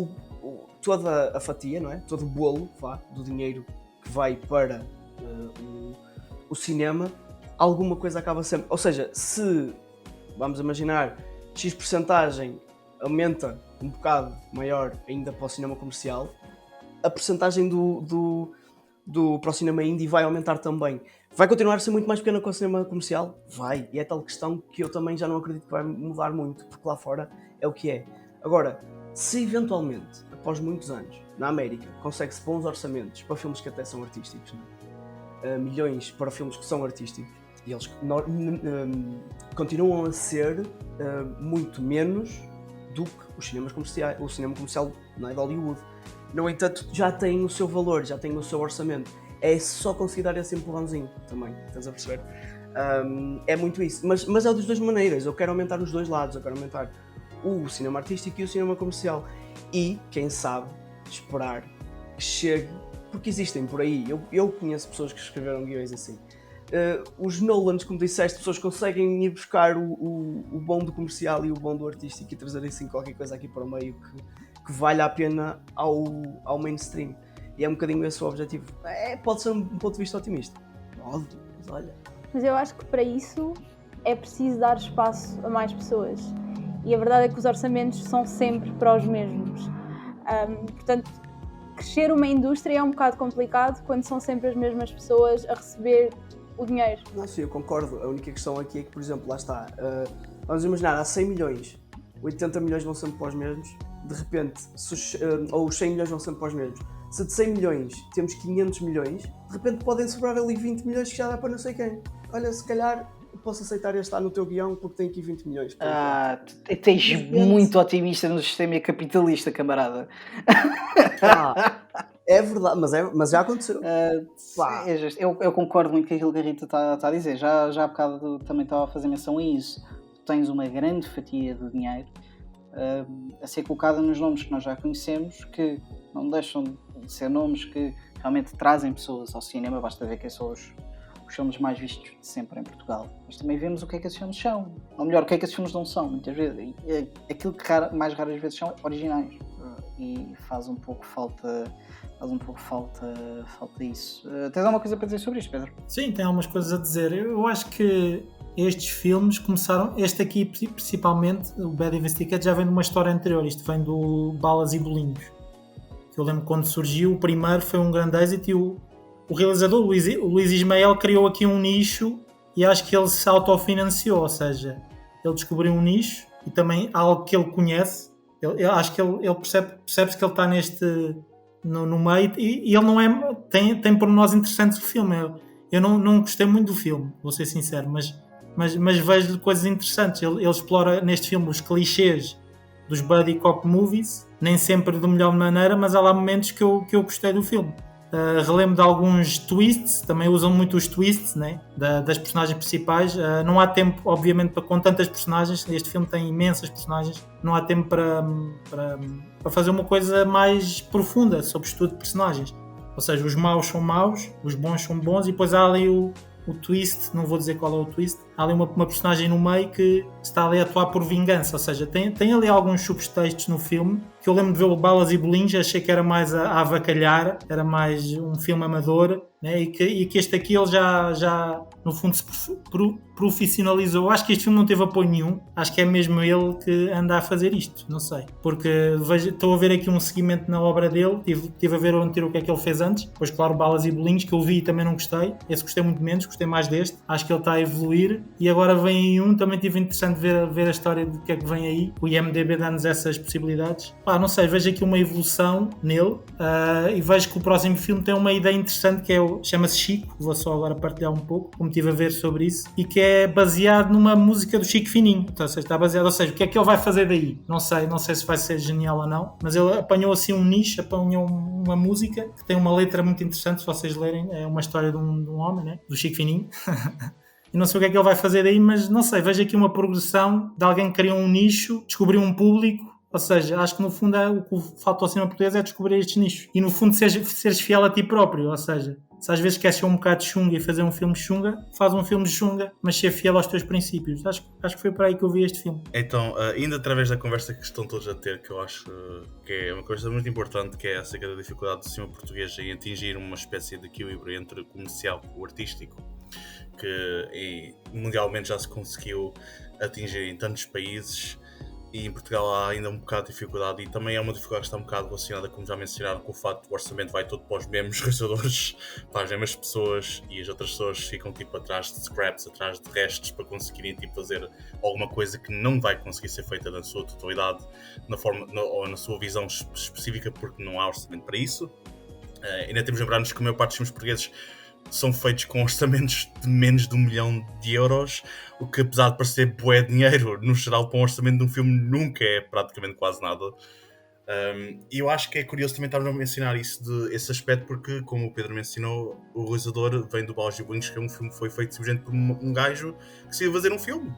toda a fatia, não é? Todo o bolo do dinheiro que vai para o cinema, alguma coisa acaba sempre. Ou seja, se, vamos imaginar, X percentagem aumenta um bocado maior ainda para o cinema comercial, a percentagem para o cinema indie vai aumentar também. Vai continuar a ser muito mais pequena que o cinema comercial? Vai. E é tal questão que eu também já não acredito que vai mudar muito, porque lá fora é o que é. Agora, se eventualmente, após muitos anos, na América, consegue-se bons orçamentos para filmes que até são artísticos, não é? Milhões para filmes que são artísticos, e eles continuam a ser muito menos do que o cinema comercial, não é, de Hollywood. No entanto, já tem o seu valor, já tem o seu orçamento. É só conseguir dar esse empurrãozinho também, estás a perceber? É muito isso, mas é das duas maneiras. Eu quero aumentar os dois lados, eu quero aumentar o cinema artístico e o cinema comercial. E, quem sabe, esperar que chegue, porque existem por aí, eu conheço pessoas que escreveram guiões assim. Os Nolans, como disseste, pessoas conseguem ir buscar o bom do comercial e o bom do artístico e trazer assim qualquer coisa aqui para o meio que valha a pena ao mainstream. E é um bocadinho esse o objetivo. Pode ser um ponto de vista otimista. Pode, mas olha. Mas eu acho que para isso é preciso dar espaço a mais pessoas. E a verdade é que os orçamentos são sempre para os mesmos. Portanto, crescer uma indústria é um bocado complicado quando são sempre as mesmas pessoas a receber o dinheiro. Não, sim, eu concordo. A única questão aqui é que, por exemplo, lá está. Vamos imaginar, há 100 milhões. 80 milhões vão sempre para os mesmos. De repente, ou os 100 milhões vão sempre para os mesmos. Se de 100 milhões temos 500 milhões, de repente podem sobrar ali 20 milhões que já dá para não sei quem. Olha, se calhar eu posso aceitar este no teu guião porque tem aqui 20 milhões. Tens muito otimista no sistema capitalista, camarada. É verdade, mas já aconteceu. Eu concordo muito com aquilo que a Rita está a dizer. Já há bocado também estava a fazer menção a isso. Tu tens uma grande fatia de dinheiro a ser colocada nos nomes que nós já conhecemos, que não deixam de ser nomes que realmente trazem pessoas ao cinema. Basta ver quem são os filmes mais vistos de sempre em Portugal. Mas também vemos o que é que esses filmes são. Ou melhor, o que é que esses filmes não são, muitas vezes. Aquilo que mais raras vezes são originais. E faz um pouco falta isso. Tens alguma coisa para dizer sobre isto, Pedro? Sim, tem algumas coisas a dizer. Eu acho que estes filmes começaram, este aqui principalmente, o Bad Investigator, já vem de uma história anterior. Isto vem do Balas e Bolinhos. Eu lembro quando surgiu, o primeiro foi um grande êxito e o realizador, o Luís Ismael, criou aqui um nicho e acho que ele se autofinanciou, ou seja, ele descobriu um nicho e também algo que ele conhece. Eu acho que ele percebe-se que ele está no meio e ele não é. Tem pormenores interessantes do filme. Eu não gostei muito do filme, vou ser sincero, mas vejo coisas interessantes. Ele explora neste filme os clichês dos buddy cop movies, nem sempre da melhor maneira, mas há lá momentos que eu gostei do filme. Relembro de alguns twists, também usam muito os twists, né, das personagens principais. Não há tempo, obviamente, com tantas personagens. Este filme tem imensas personagens. Não há tempo para fazer uma coisa mais profunda sobre o estudo de personagens. Ou seja, os maus são maus, os bons são bons, e depois há ali o twist, não vou dizer qual é o twist, há ali uma personagem no meio que está ali a atuar por vingança, ou seja, tem ali alguns subtextos no filme, que eu lembro de ver o Balas e Bolinhos, achei que era mais a avacalhar, era mais um filme amador, né? e que este aqui ele já no fundo se profissionalizou. Acho que este filme não teve apoio nenhum, acho que é mesmo ele que anda a fazer isto, não sei, porque estou a ver aqui um seguimento na obra dele, tive a ver o anterior, o que é que ele fez antes, depois claro Balas e Bolinhos, que eu vi e também não gostei, esse gostei muito menos, gostei mais deste, acho que ele está a evoluir, e agora vem aí também tive interessante ver a história do que é que vem aí, o IMDB dá-nos essas possibilidades. não sei, vejo aqui uma evolução nele, e vejo que o próximo filme tem uma ideia interessante que chama-se Chico, vou só agora partilhar um pouco, como estive a ver sobre isso, e que é baseado numa música do Chico Fininho, então, ou seja, está baseado, ou seja, o que é que ele vai fazer daí? Não sei se vai ser genial ou não, mas ele apanhou assim um nicho, apanhou uma música que tem uma letra muito interessante, se vocês lerem, é uma história de um homem, né? Do Chico Fininho. E não sei o que é que ele vai fazer daí, mas não sei, vejo aqui uma progressão de alguém que criou um nicho, descobriu um público, ou seja, acho que no fundo o que falta ao cinema português é descobrir estes nichos. E no fundo seres fiel a ti próprio, ou seja, se às vezes queres ser um bocado chunga e fazer um filme chunga, faz um filme de chunga, mas ser fiel aos teus princípios. Acho que foi por aí que eu vi este filme. Então, ainda através da conversa que estão todos a ter, que eu acho que é uma coisa muito importante, que é acerca da dificuldade do cinema português em atingir uma espécie de equilíbrio entre o comercial e o artístico, que mundialmente já se conseguiu atingir em tantos países, e em Portugal há ainda um bocado de dificuldade, e também é uma dificuldade que está um bocado relacionada, como já mencionaram, com o facto que o orçamento vai todo para os mesmos realizadores, para as mesmas pessoas, e as outras pessoas ficam tipo atrás de scraps, atrás de restos, para conseguirem tipo fazer alguma coisa que não vai conseguir ser feita na sua totalidade, ou na sua visão específica, porque não há orçamento para isso. Ainda temos de lembrar-nos que a maior parte dos filmes portugueses são feitos com orçamentos de menos de 1 milhão de euros, o que, apesar de parecer bué dinheiro, no geral, para um orçamento de um filme nunca é praticamente quase nada. E eu acho que é curioso também estarmos a mencionar esse aspecto, porque, como o Pedro mencionou, o realizador vem do Balões e Bolinhos, que é um filme que foi feito simplesmente por um gajo que sabia fazer um filme.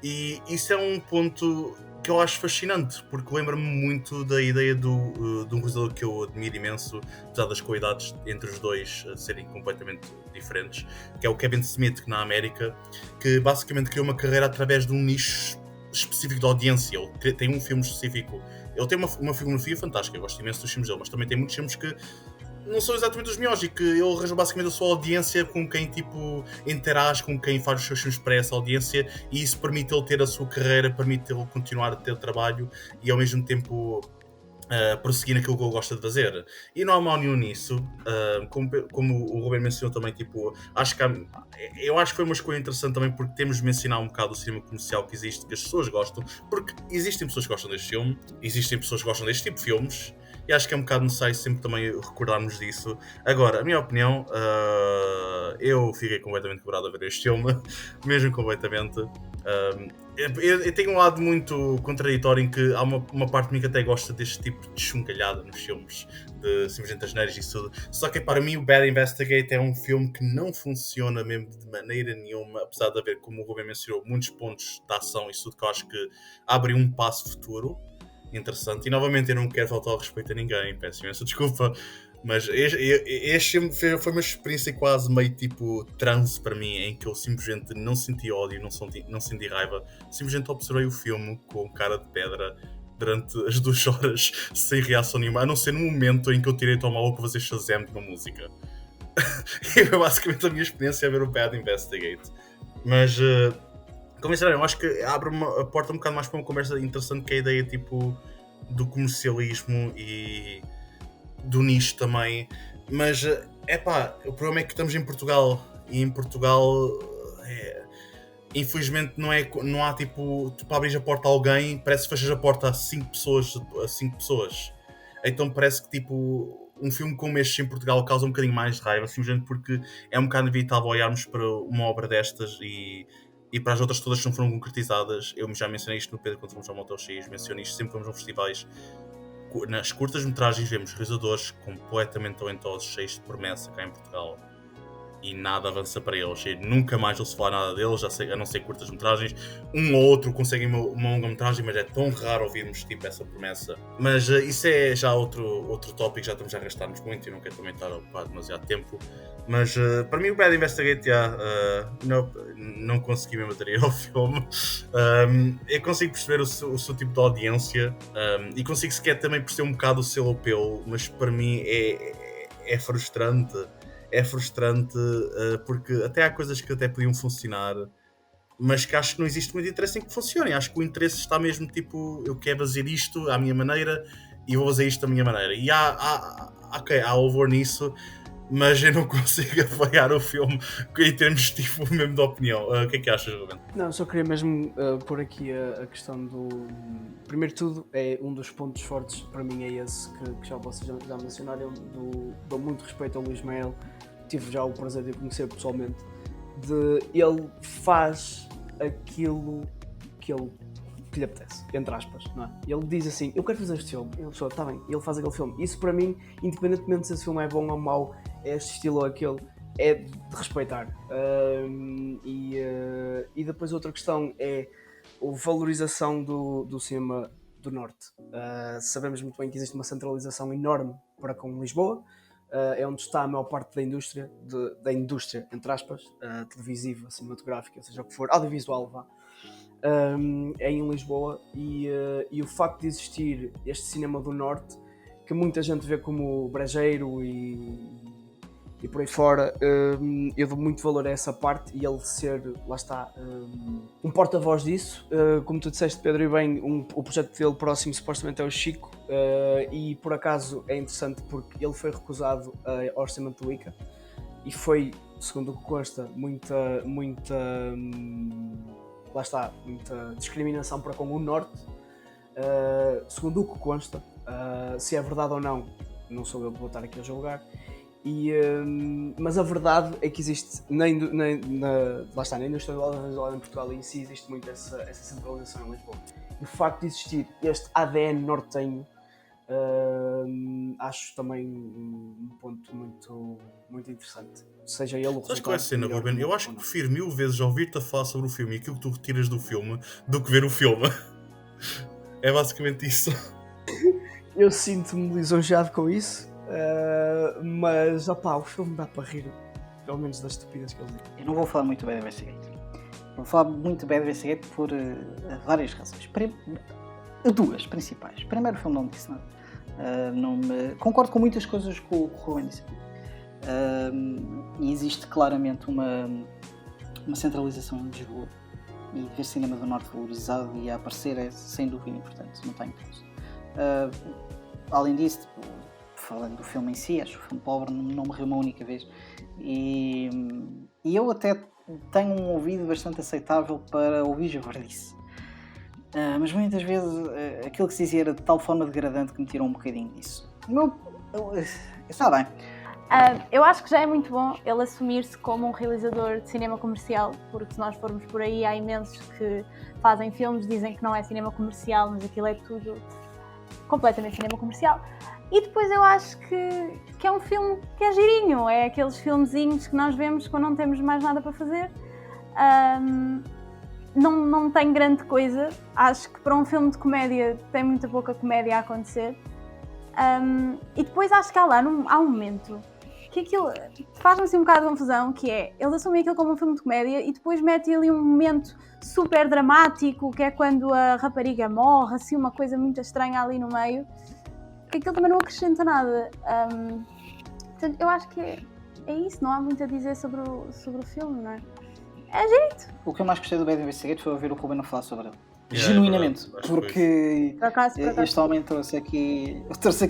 E isso é um ponto que eu acho fascinante, porque lembra-me muito da ideia de um realizador que eu admiro imenso, apesar das qualidades entre os dois serem completamente diferentes, que é o Kevin Smith, que na América, que basicamente criou uma carreira através de um nicho específico de audiência. Ele tem um filme específico, ele tem uma filmografia fantástica, eu gosto imenso dos filmes dele, mas também tem muitos filmes que não são exatamente os melhores, e que ele arranja basicamente a sua audiência com quem tipo interage, com quem faz os seus filmes para essa audiência, e isso permite ele ter a sua carreira, permite ele continuar a ter trabalho e ao mesmo tempo prosseguir naquilo que ele gosta de fazer. E não há mal nenhum nisso, como o Ruben mencionou também, tipo, eu acho que foi uma escolha interessante também, porque temos de mencionar um bocado o cinema comercial que existe, que as pessoas gostam, porque existem pessoas que gostam deste filme, existem pessoas que gostam deste tipo de filmes, e acho que é um bocado necessário sempre também recordarmos disso. Agora, a minha opinião, eu fiquei completamente quebrado a ver este filme, mesmo completamente. Eu tenho um lado muito contraditório, em que há uma parte de mim que até gosta deste tipo de chungalhada nos filmes, de simplesmente as neiras e isso tudo. Só que para mim o Bad Investigate é um filme que não funciona mesmo de maneira nenhuma, apesar de haver, como o Ruben mencionou, muitos pontos de ação e isso tudo, que eu acho que abre um passo futuro interessante. E novamente eu não quero faltar ao respeito a ninguém, peço imensa desculpa, mas este filme foi uma experiência quase meio tipo transe para mim, em que eu simplesmente não senti ódio, não senti raiva, simplesmente observei o filme com cara de pedra durante as 2 horas sem reação nenhuma, a não ser no momento em que eu tirei o telemóvel para fazer Shazam de uma música. E foi basicamente a minha experiência a ver o Bad Investigate. Mas como eu acho que abre a porta um bocado mais para uma conversa interessante, que é a ideia tipo do comercialismo e do nicho também. Mas o problema é que estamos em Portugal, e em Portugal infelizmente não há tipo, tu para abrir a porta a alguém parece que fechas a porta a 5 pessoas. Então parece que tipo um filme como este em Portugal causa um bocadinho mais de raiva, simplesmente porque é um bocado inevitável olharmos para uma obra destas e para as outras todas que não foram concretizadas. Eu já mencionei isto no Pedro quando fomos ao Motel X, mencionei isto sempre que fomos a festivais. Nas curtas-metragens vemos realizadores completamente talentosos, cheios de promessa cá em Portugal, e nada avança para eles, e nunca mais ouço falar nada deles, a não ser curtas-metragens. Um ou outro conseguem uma longa-metragem, mas é tão raro ouvirmos tipo essa promessa. Mas isso é já outro tópico, já estamos a arrastar-nos muito e não quero também estar a ocupar demasiado tempo. Mas para mim o Bad Investigate não consegui mesmo aderir ao filme. Eu consigo perceber o seu tipo de audiência, e consigo sequer também perceber um bocado o seu apelo, mas para mim é frustrante. É frustrante porque até há coisas que até podiam funcionar, mas que acho que não existe muito interesse em que funcionem. Acho que o interesse está mesmo tipo, eu quero fazer isto à minha maneira e vou fazer isto da minha maneira. E há louvor nisso, mas eu não consigo apoiar o filme em termos tipo, mesmo de opinião. O que é que achas, Ruben? Não, só queria mesmo pôr aqui a questão do... Primeiro de tudo, é um dos pontos fortes para mim é esse que já vocês já mencionaram, dou muito respeito ao Luís Mel, tive já o prazer de o conhecer pessoalmente, ele faz aquilo que lhe apetece, entre aspas, não é? Ele diz assim, eu quero fazer este filme, ele só, está bem, ele faz aquele filme. Isso para mim, independentemente se esse filme é bom ou mau, é este estilo ou aquele, é de respeitar. E depois outra questão é a valorização do cinema do Norte. Sabemos muito bem que existe uma centralização enorme para com Lisboa, é onde está a maior parte da indústria, entre aspas, televisiva, cinematográfica, seja o que for, audiovisual, vá. É em Lisboa e o facto de existir este cinema do Norte, que muita gente vê como brejeiro e por aí fora, eu dou muito valor a essa parte e ele ser, lá está, um porta-voz disso. Como tu disseste, Pedro, e bem, o projeto dele próximo supostamente é o Chico, e por acaso é interessante porque ele foi recusado ao orçamento do ICA e foi, segundo o que consta, muita lá está, muita discriminação para com o Norte, segundo o que consta. Se é verdade ou não sou eu que vou estar aqui a julgar. Mas a verdade é que existe lá está, na indústria do audiovisual em Portugal em si existe muito essa centralização em Lisboa. E o facto de existir este ADN nortenho, acho também um ponto muito interessante. Seja ele o resultado. Sabes qual é a cena, Ruben? Eu acho que prefiro 1000 vezes ouvir-te a falar sobre o filme e aquilo que tu retiras do filme do que ver o filme. É basicamente isso. Eu sinto-me lisonjeado com isso, mas o filme dá para rir, pelo menos das estupidez que ele diz. Eu não vou falar muito bem do Investigate. Vou falar muito bem do Investigate por várias razões. Duas principais. Primeiro, o filme não me disse nada. Concordo com muitas coisas que o Ruben disse. E existe claramente uma centralização em Lisboa. E ver cinema do Norte valorizado e a aparecer é sem dúvida importante, não está em causa. Além disso, falando do filme em si, acho que o filme pobre não morreu uma única vez. E eu até tenho um ouvido bastante aceitável para ouvir javardice. Mas muitas vezes aquilo que se dizia era de tal forma degradante que me tirou um bocadinho disso. Está bem. Eu acho que já é muito bom ele assumir-se como um realizador de cinema comercial, porque se nós formos por aí, há imensos que fazem filmes, dizem que não é cinema comercial, mas aquilo é tudo completamente cinema comercial. E depois eu acho que é um filme que é girinho, é aqueles filmezinhos que nós vemos quando não temos mais nada para fazer. Não tem grande coisa, acho que para um filme de comédia tem muita pouca comédia a acontecer. E depois acho que há um momento que aquilo faz-me assim um bocado de confusão, que é, eles assumem aquilo como um filme de comédia e depois metem ali um momento super dramático, que é quando a rapariga morre, assim uma coisa muito estranha ali no meio, que aquilo também não acrescenta nada. Portanto, eu acho que é isso, não há muito a dizer sobre o filme, não é? É jeito. O que eu mais gostei do Bad Investigate foi ouvir o Ruben a falar sobre ele. Yeah, genuinamente, é porque Por acaso. este homem trouxe aqui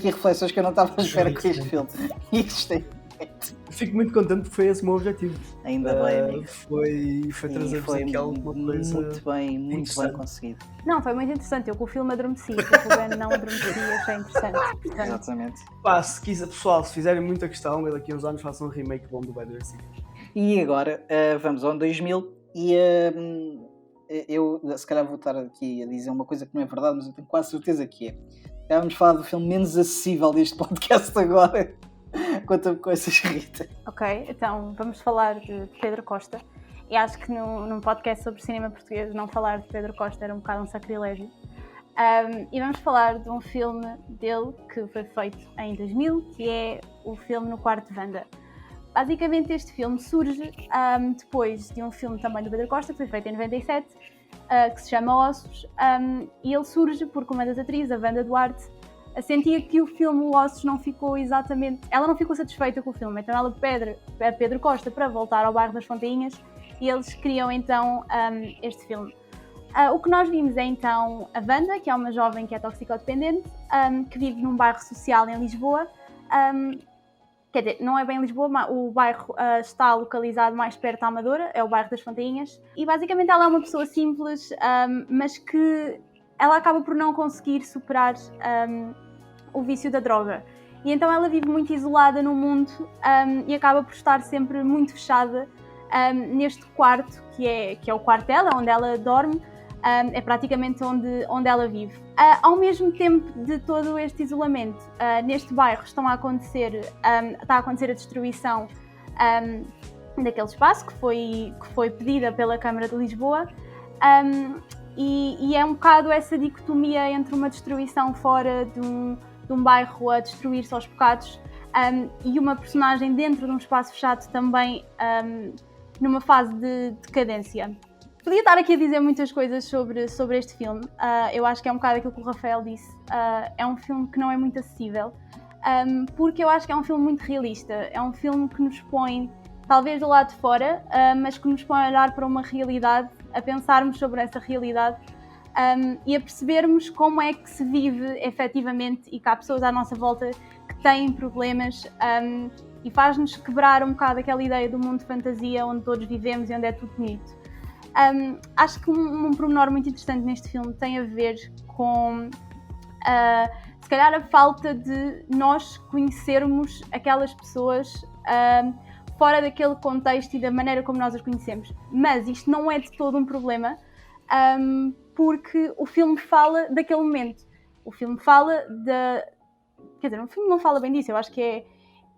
reflexões que eu não estava à espera com este filme. E gostei. Fico muito contente porque foi esse o meu objetivo. Ainda bem, amigo. Foi trazer-vos aqui alguma coisa muito bem conseguido. Não, foi muito interessante. Eu com o filme adormeci, com o Ruben não adormeci, achei interessante. Portanto, Exatamente. Se quiser, pessoal, se fizerem muita questão, daqui a uns anos façam um remake bom do Bad Investigate. E agora vamos ao ano 2000 e eu se calhar vou estar aqui a dizer uma coisa que não é verdade, mas eu tenho quase certeza que é. Já vamos falar do filme menos acessível deste podcast agora. Conta-me coisas, Rita. ok, então vamos falar de Pedro Costa. E acho que num podcast sobre cinema português não falar de Pedro Costa era um bocado um sacrilégio. E vamos falar de um filme dele que foi feito em 2000, que é o filme No Quarto de Wanda. Basicamente este filme surge depois de um filme também do Pedro Costa, que foi feito em 97, que se chama Ossos, e ele surge porque uma das atrizes, a Wanda Duarte, sentia que o filme Ossos não ficou exatamente... Ela não ficou satisfeita com o filme, então ela pede a Pedro Costa para voltar ao bairro das Fontainhas e eles criam então este filme. O que nós vimos é então a Wanda, que é uma jovem que é toxicodependente, que vive num bairro social em Lisboa, Quer dizer, não é bem Lisboa, o bairro está localizado mais perto da Amadora, é o bairro das Fontainhas. E basicamente ela é uma pessoa simples, mas que ela acaba por não conseguir superar o vício da droga. E então ela vive muito isolada no mundo e acaba por estar sempre muito fechada neste quarto, que é o quarto dela, onde ela dorme. É praticamente onde ela vive. Ao mesmo tempo de todo este isolamento, neste bairro está a acontecer a destruição daquele espaço que foi pedida pela Câmara de Lisboa, e é um bocado essa dicotomia entre uma destruição fora de um bairro a destruir-se aos bocados e uma personagem dentro de um espaço fechado também numa fase de decadência. Podia estar aqui a dizer muitas coisas sobre este filme. Eu acho que é um bocado aquilo que o Rafael disse. É um filme que não é muito acessível, porque eu acho que é um filme muito realista. É um filme que nos põe, talvez do lado de fora, mas que nos põe a olhar para uma realidade, a pensarmos sobre essa realidade e a percebermos como é que se vive efetivamente e que há pessoas à nossa volta que têm problemas e faz-nos quebrar um bocado aquela ideia do mundo de fantasia onde todos vivemos e onde é tudo bonito. Acho que um pormenor muito interessante neste filme tem a ver com, se calhar, a falta de nós conhecermos aquelas pessoas fora daquele contexto e da maneira como nós as conhecemos. Mas isto não é de todo um problema, porque o filme fala daquele momento. O filme fala Quer dizer, o filme não fala bem disso, eu acho que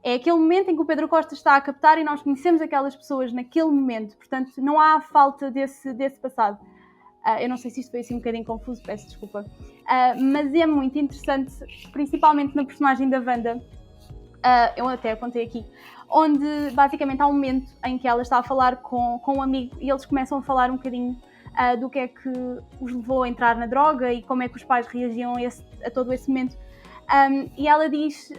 é aquele momento em que o Pedro Costa está a captar e nós conhecemos aquelas pessoas naquele momento, portanto não há falta desse passado. Eu não sei se isto foi assim um bocadinho confuso, peço desculpa. Mas é muito interessante, principalmente na personagem da Wanda, eu até apontei aqui, onde basicamente há um momento em que ela está a falar com um amigo e eles começam a falar um bocadinho do que é que os levou a entrar na droga e como é que os pais reagiam a todo esse momento. E ela diz,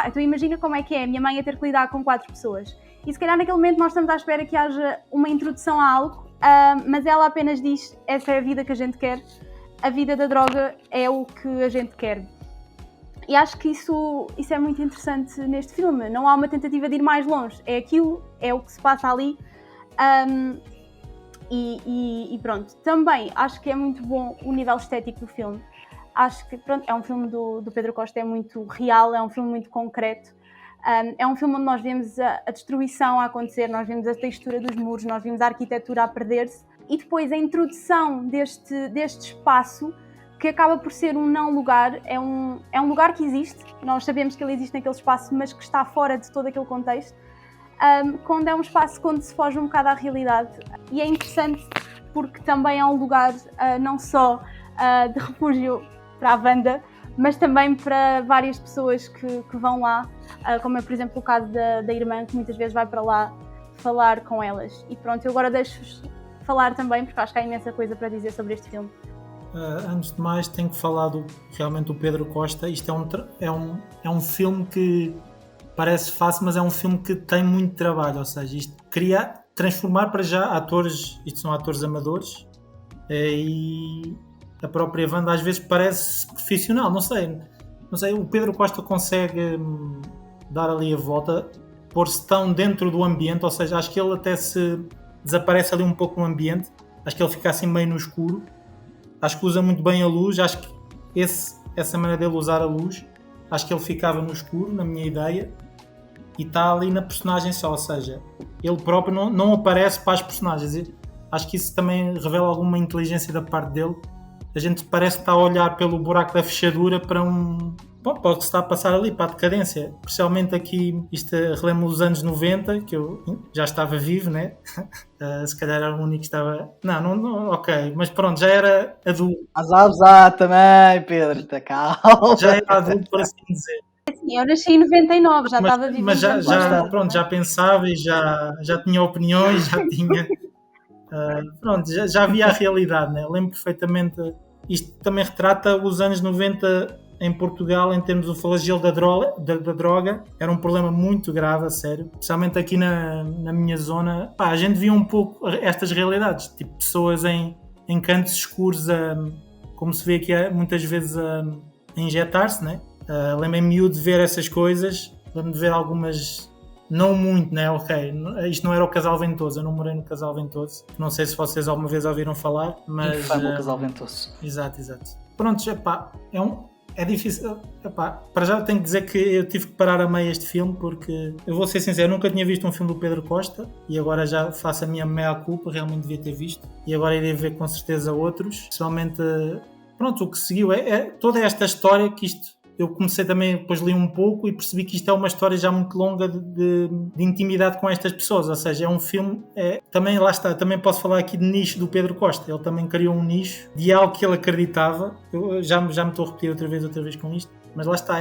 então imagina como é que é a minha mãe a ter que lidar com 4 pessoas. E se calhar naquele momento nós estamos à espera que haja uma introdução a algo, mas ela apenas diz, essa é a vida que a gente quer, a vida da droga é o que a gente quer. E acho que isso é muito interessante neste filme, não há uma tentativa de ir mais longe, é aquilo, é o que se passa ali. E pronto, também acho que é muito bom o nível estético do filme. Acho que pronto, é um filme do Pedro Costa, é muito real, é um filme muito concreto. É um filme onde nós vemos a destruição a acontecer, nós vemos a textura dos muros, nós vemos a arquitetura a perder-se. E depois a introdução deste espaço, que acaba por ser um não-lugar, é um lugar que existe, nós sabemos que ele existe naquele espaço, mas que está fora de todo aquele contexto. Quando é um espaço onde se foge um bocado à realidade. E é interessante porque também é um lugar não só de refúgio para a Wanda, mas também para várias pessoas que vão lá, como é por exemplo o caso da irmã, que muitas vezes vai para lá falar com elas. E pronto, eu agora deixo-vos falar também, porque acho que há imensa coisa para dizer sobre este filme. Antes de mais, tenho que falar realmente do Pedro Costa. Isto é um filme que parece fácil, mas é um filme que tem muito trabalho, ou seja, isto transformar para já atores, isto são atores amadores, e a própria Wanda às vezes parece profissional, não sei, o Pedro Costa consegue dar ali a volta, pôr-se tão dentro do ambiente, ou seja, acho que ele até se desaparece ali um pouco no ambiente, acho que ele fica assim meio no escuro, acho que usa muito bem a luz, acho que essa maneira dele usar a luz, acho que ele ficava no escuro, na minha ideia, e está ali na personagem só, ou seja, ele próprio não aparece para as personagens. E acho que isso também revela alguma inteligência da parte dele. A gente parece que está a olhar pelo buraco da fechadura para o que se está a passar ali, para a decadência. Especialmente aqui, isto relembra os anos 90, que eu já estava vivo, né? Se calhar era o único que estava... Não, ok, mas pronto, já era adulto. Azar também, Pedro, está calmo. Já era adulto, por assim dizer. Sim, eu nasci em 99, já estava vivo. Mas já pensava e já tinha opiniões, já tinha... já via a realidade, né? Lembro perfeitamente. Isto também retrata os anos 90 em Portugal em termos do flagelo da droga. Era um problema muito grave, a sério. Especialmente aqui na minha zona. A gente via um pouco estas realidades. Tipo, pessoas em cantos escuros, como se vê aqui muitas vezes a injetar-se, né? Lembro-me miúdo de ver essas coisas. lembro de ver algumas, não muito, né? Ok, isto não era o Casal Ventoso, eu não morei no Casal Ventoso, não sei se vocês alguma vez ouviram falar, mas... Infame o Casal Ventoso. Exato. Pronto, epá, é difícil, epá, para já tenho que dizer que eu tive que parar a meio este filme, porque eu vou ser sincero, nunca tinha visto um filme do Pedro Costa e agora já faço a minha meia-culpa, realmente devia ter visto, e agora irei ver com certeza outros, especialmente, pronto, o que seguiu é toda esta história que isto... Eu comecei também, depois li um pouco e percebi que isto é uma história já muito longa de intimidade com estas pessoas, ou seja, é um filme, também lá está, também posso falar aqui de nicho do Pedro Costa, ele também criou um nicho de algo que ele acreditava, eu já me estou a repetir outra vez com isto, mas lá está,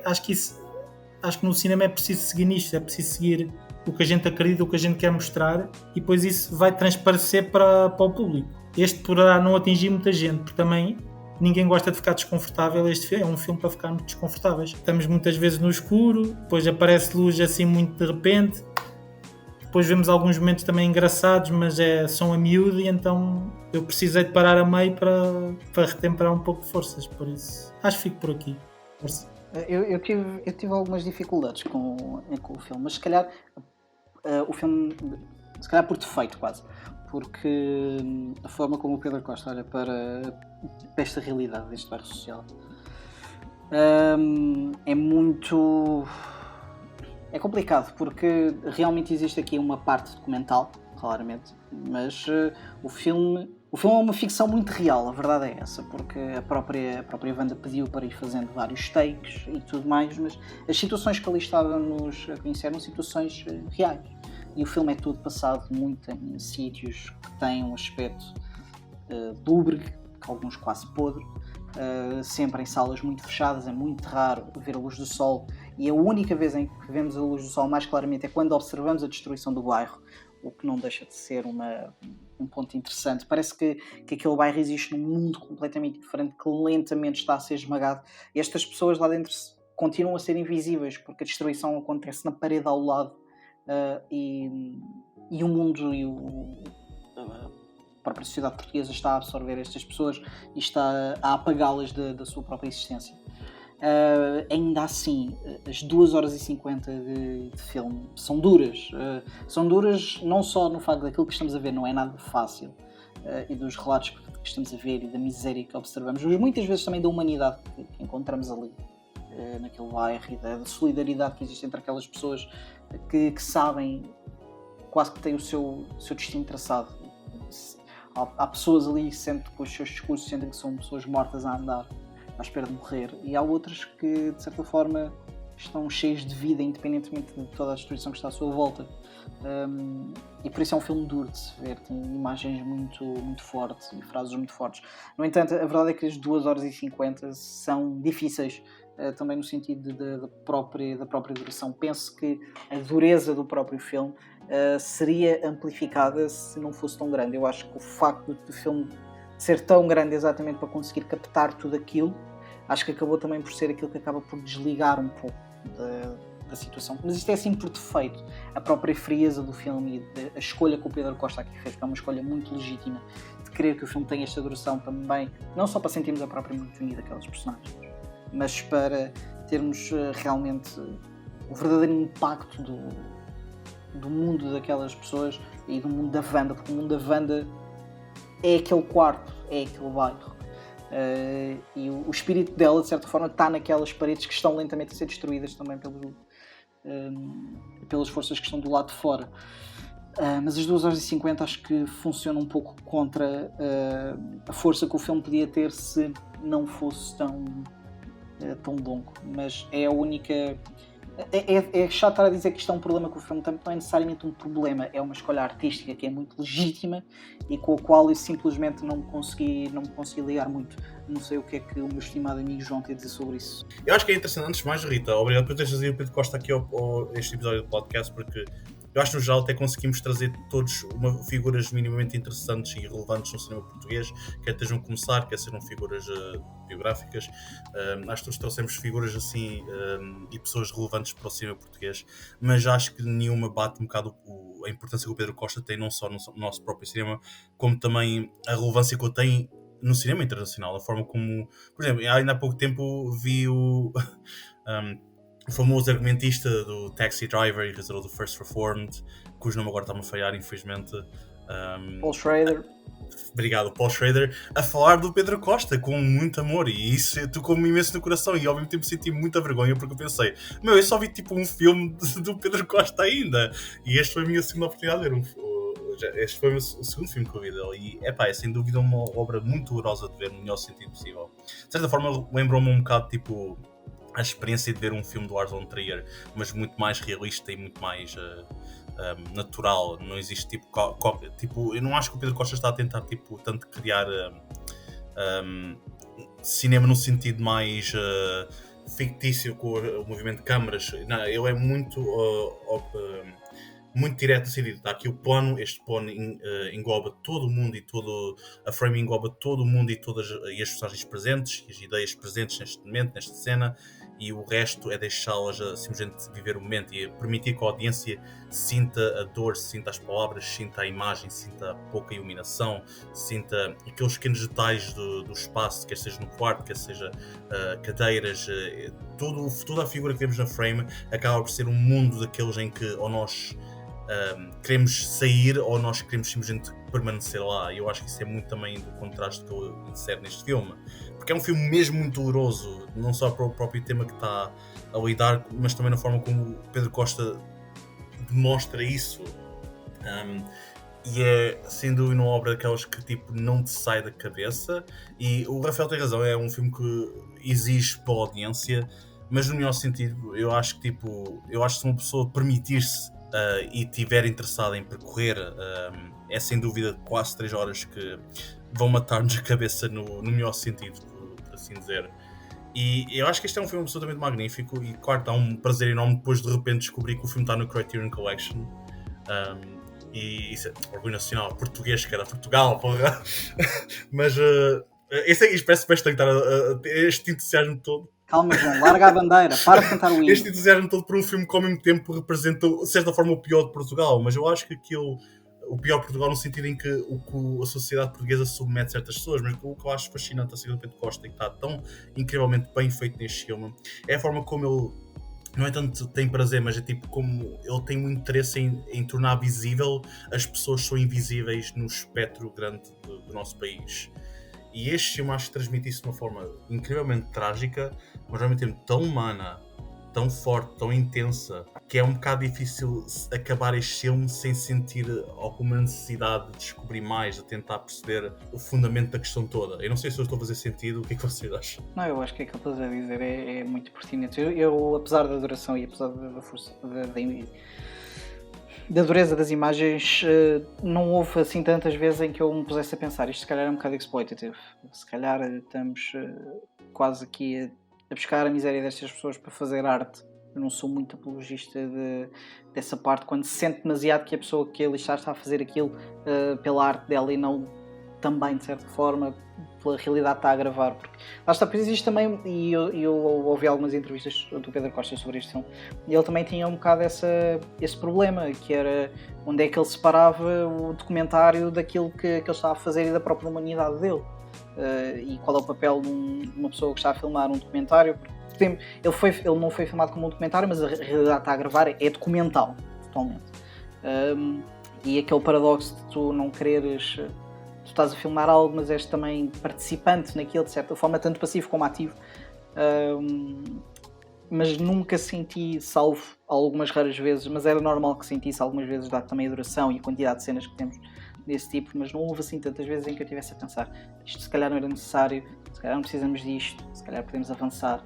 acho que no cinema é preciso seguir nicho, é preciso seguir o que a gente acredita, o que a gente quer mostrar, e depois isso vai transparecer para o público. Este poderá não atingir muita gente, porque também ninguém gosta de ficar desconfortável. Este é um filme para ficarmos desconfortáveis. Estamos muitas vezes no escuro, depois aparece luz assim muito de repente, depois vemos alguns momentos também engraçados, mas são a miúdo, e então eu precisei de parar a meio para retemperar um pouco de forças, por isso acho que fico por aqui. Força. Eu tive algumas dificuldades com o filme, mas se calhar o filme, se calhar por defeito quase, porque a forma como o Pedro Costa olha para esta realidade deste bairro social é muito... é complicado, porque realmente existe aqui uma parte documental, claramente, mas o filme é uma ficção muito real, a verdade é essa, porque a própria Wanda pediu para ir fazendo vários takes e tudo mais, mas as situações que ali estávamos a conhecer eram situações reais. E o filme é todo passado muito em sítios que têm um aspecto lúbrico, alguns quase podre, sempre em salas muito fechadas. É muito raro ver a luz do sol, e a única vez em que vemos a luz do sol mais claramente é quando observamos a destruição do bairro, o que não deixa de ser um ponto interessante. Parece que aquele bairro existe num mundo completamente diferente, que lentamente está a ser esmagado, e estas pessoas lá dentro continuam a ser invisíveis, porque a destruição acontece na parede ao lado. E o mundo e a própria sociedade portuguesa está a absorver estas pessoas e está a apagá-las da sua própria existência. Ainda assim, as 2 horas e 50 de filme são duras. São duras não só no facto daquilo que estamos a ver não é nada fácil, e dos relatos que estamos a ver e da miséria que observamos, mas muitas vezes também da humanidade que encontramos ali, naquele bairro, e da solidariedade que existe entre aquelas pessoas que sabem, quase que têm o seu destino traçado. Há pessoas ali que com os seus discursos sentem que são pessoas mortas a andar à espera de morrer, e há outras que de certa forma estão cheias de vida, independentemente de toda a destruição que está à sua volta. E por isso é um filme duro de se ver, tem imagens muito, muito fortes e frases muito fortes. No entanto, a verdade é que as 2 horas e 50 são difíceis, também no sentido da própria duração. Penso que a dureza do próprio filme seria amplificada se não fosse tão grande. Eu acho que o facto do filme ser tão grande exatamente para conseguir captar tudo aquilo, acho que acabou também por ser aquilo que acaba por desligar um pouco da situação. Mas isto é assim por defeito. A própria frieza do filme e a escolha que o Pedro Costa aqui fez, que é uma escolha muito legítima, de querer que o filme tenha esta duração também, não só para sentirmos a própria monotonia daquelas personagens, mas para termos realmente o verdadeiro impacto do mundo daquelas pessoas e do mundo da Wanda, porque o mundo da Wanda é aquele quarto, é aquele bairro, e o espírito dela de certa forma está naquelas paredes que estão lentamente a ser destruídas também pelas forças que estão do lado de fora. Mas as 2 horas e 50 acho que funciona um pouco contra a força que o filme podia ter se não fosse tão longo, mas é a única... É chato estar a dizer que isto é um problema com o filme, não é necessariamente um problema, é uma escolha artística que é muito legítima e com a qual eu simplesmente não me consegui ligar muito. Não sei o que é que o meu estimado amigo João tem a dizer sobre isso. Eu acho que é interessante. Antes de mais, Rita, obrigado por teres trazido o Pedro Costa aqui este episódio do podcast, porque eu acho que no geral até conseguimos trazer todos figuras minimamente interessantes e relevantes no cinema português, quer estejam a começar, quer sejam figuras biográficas. Acho que todos trouxemos figuras assim e pessoas relevantes para o cinema português, mas acho que nenhuma bate um bocado a importância que o Pedro Costa tem, não só no nosso próprio cinema, como também a relevância que ele tem no cinema internacional. A forma como, por exemplo, ainda há pouco tempo vi o famoso argumentista do Taxi Driver e realizador do First Reformed, cujo nome agora está-me a falhar, infelizmente. Paul Schrader. Obrigado, Paul Schrader, a falar do Pedro Costa com muito amor, e isso tocou-me imenso no coração, e ao mesmo tempo senti muita vergonha, porque eu pensei, eu só vi tipo um filme do Pedro Costa ainda, e este foi a minha segunda oportunidade de ver este foi o segundo filme que eu vi dele, e é sem dúvida uma obra muito dolorosa de ver no melhor sentido possível. De certa forma lembrou-me um bocado tipo a experiência de ver um filme do Lars von Trier, mas muito mais realista e muito mais natural. Não existe tipo, eu não acho que o Pedro Costa está a tentar tipo, tanto criar cinema no sentido mais fictício com o movimento de câmaras. Não, ele é muito muito direto no sentido, está aqui o plano, este plano engloba todo o mundo e a frame engloba todo o mundo e e as personagens presentes, e as ideias presentes neste momento, nesta cena, e o resto é deixá-las simplesmente viver o momento e permitir que a audiência sinta a dor, sinta as palavras, sinta a imagem, sinta a pouca iluminação, sinta aqueles pequenos detalhes do espaço, quer seja no quarto, quer seja cadeiras, toda a figura que vemos na frame acaba por ser um mundo daqueles em que ou nós queremos sair ou nós queremos simplesmente permanecer lá. E eu acho que isso é muito também do contraste que eu insero neste filme, porque é um filme mesmo muito doloroso, não só para o próprio tema que está a lidar, mas também na forma como o Pedro Costa demonstra isso. E é sem dúvida uma obra daquelas que tipo, não te sai da cabeça, e o Rafael tem razão, é um filme que exige pela audiência, mas no melhor sentido. Eu acho que se uma pessoa permitir-se e estiver interessada em percorrer, é sem dúvida quase 3 horas que vão matar-nos a cabeça no melhor sentido, por assim dizer. E eu acho que este é um filme absolutamente magnífico, e claro, dá um prazer enorme depois de repente descobrir que o filme está no Criterion Collection. E isso é orgulho nacional, português, cara, Portugal, porra. Mas isto parece bastante estar este entusiasmo todo. Calma, João, larga a bandeira, para de cantar o hino. Este entusiasmo todo por um filme que ao mesmo tempo representa, de certa forma, o pior de Portugal, mas eu acho que o pior de Portugal no sentido em que a sociedade portuguesa submete certas pessoas, mas o que eu acho fascinante a do Pedro Costa, e que está tão incrivelmente bem feito neste filme, é a forma como ele, não é tanto tem prazer, mas é tipo como ele tem um interesse em tornar visível as pessoas que são invisíveis no espectro grande do nosso país. E este filme acho que transmite isso de uma forma incrivelmente trágica, mas ao mesmo tempo tão humana, tão forte, tão intensa, que é um bocado difícil acabar este filme sem sentir alguma necessidade de descobrir mais, de tentar perceber o fundamento da questão toda. Eu não sei se eu estou a fazer sentido, o que é que vocês acham? Não, eu acho que aquilo que estás a dizer é muito pertinente. Eu, apesar da duração e apesar da força da dureza das imagens, não houve assim tantas vezes em que eu me pusesse a pensar isto se calhar é um bocado exploitative. Se calhar estamos quase aqui a buscar a miséria destas pessoas para fazer arte. Eu não sou muito apologista dessa parte, quando se sente demasiado que a pessoa que ali está a fazer aquilo pela arte dela e não também, de certa forma, pela realidade que está a gravar. Porque lá está, pois existe também, e eu ouvi algumas entrevistas do Pedro Costa sobre este filme, e ele também tinha um bocado esse problema, que era onde é que ele separava o documentário daquilo que ele estava a fazer e da própria humanidade dele. E qual é o papel de uma pessoa que está a filmar um documentário. Ele não foi filmado como um documentário, mas a realidade que está a gravar é documental, totalmente. E aquele paradoxo de tu não quereres... Tu estás a filmar algo, mas és também participante naquilo, de certa forma, tanto passivo como ativo. Mas nunca senti, salvo algumas raras vezes, mas era normal que sentisse algumas vezes, dado também a duração e a quantidade de cenas que temos desse tipo, mas não houve assim tantas vezes em que eu estivesse a pensar isto se calhar não era necessário, se calhar não precisamos disto, se calhar podemos avançar.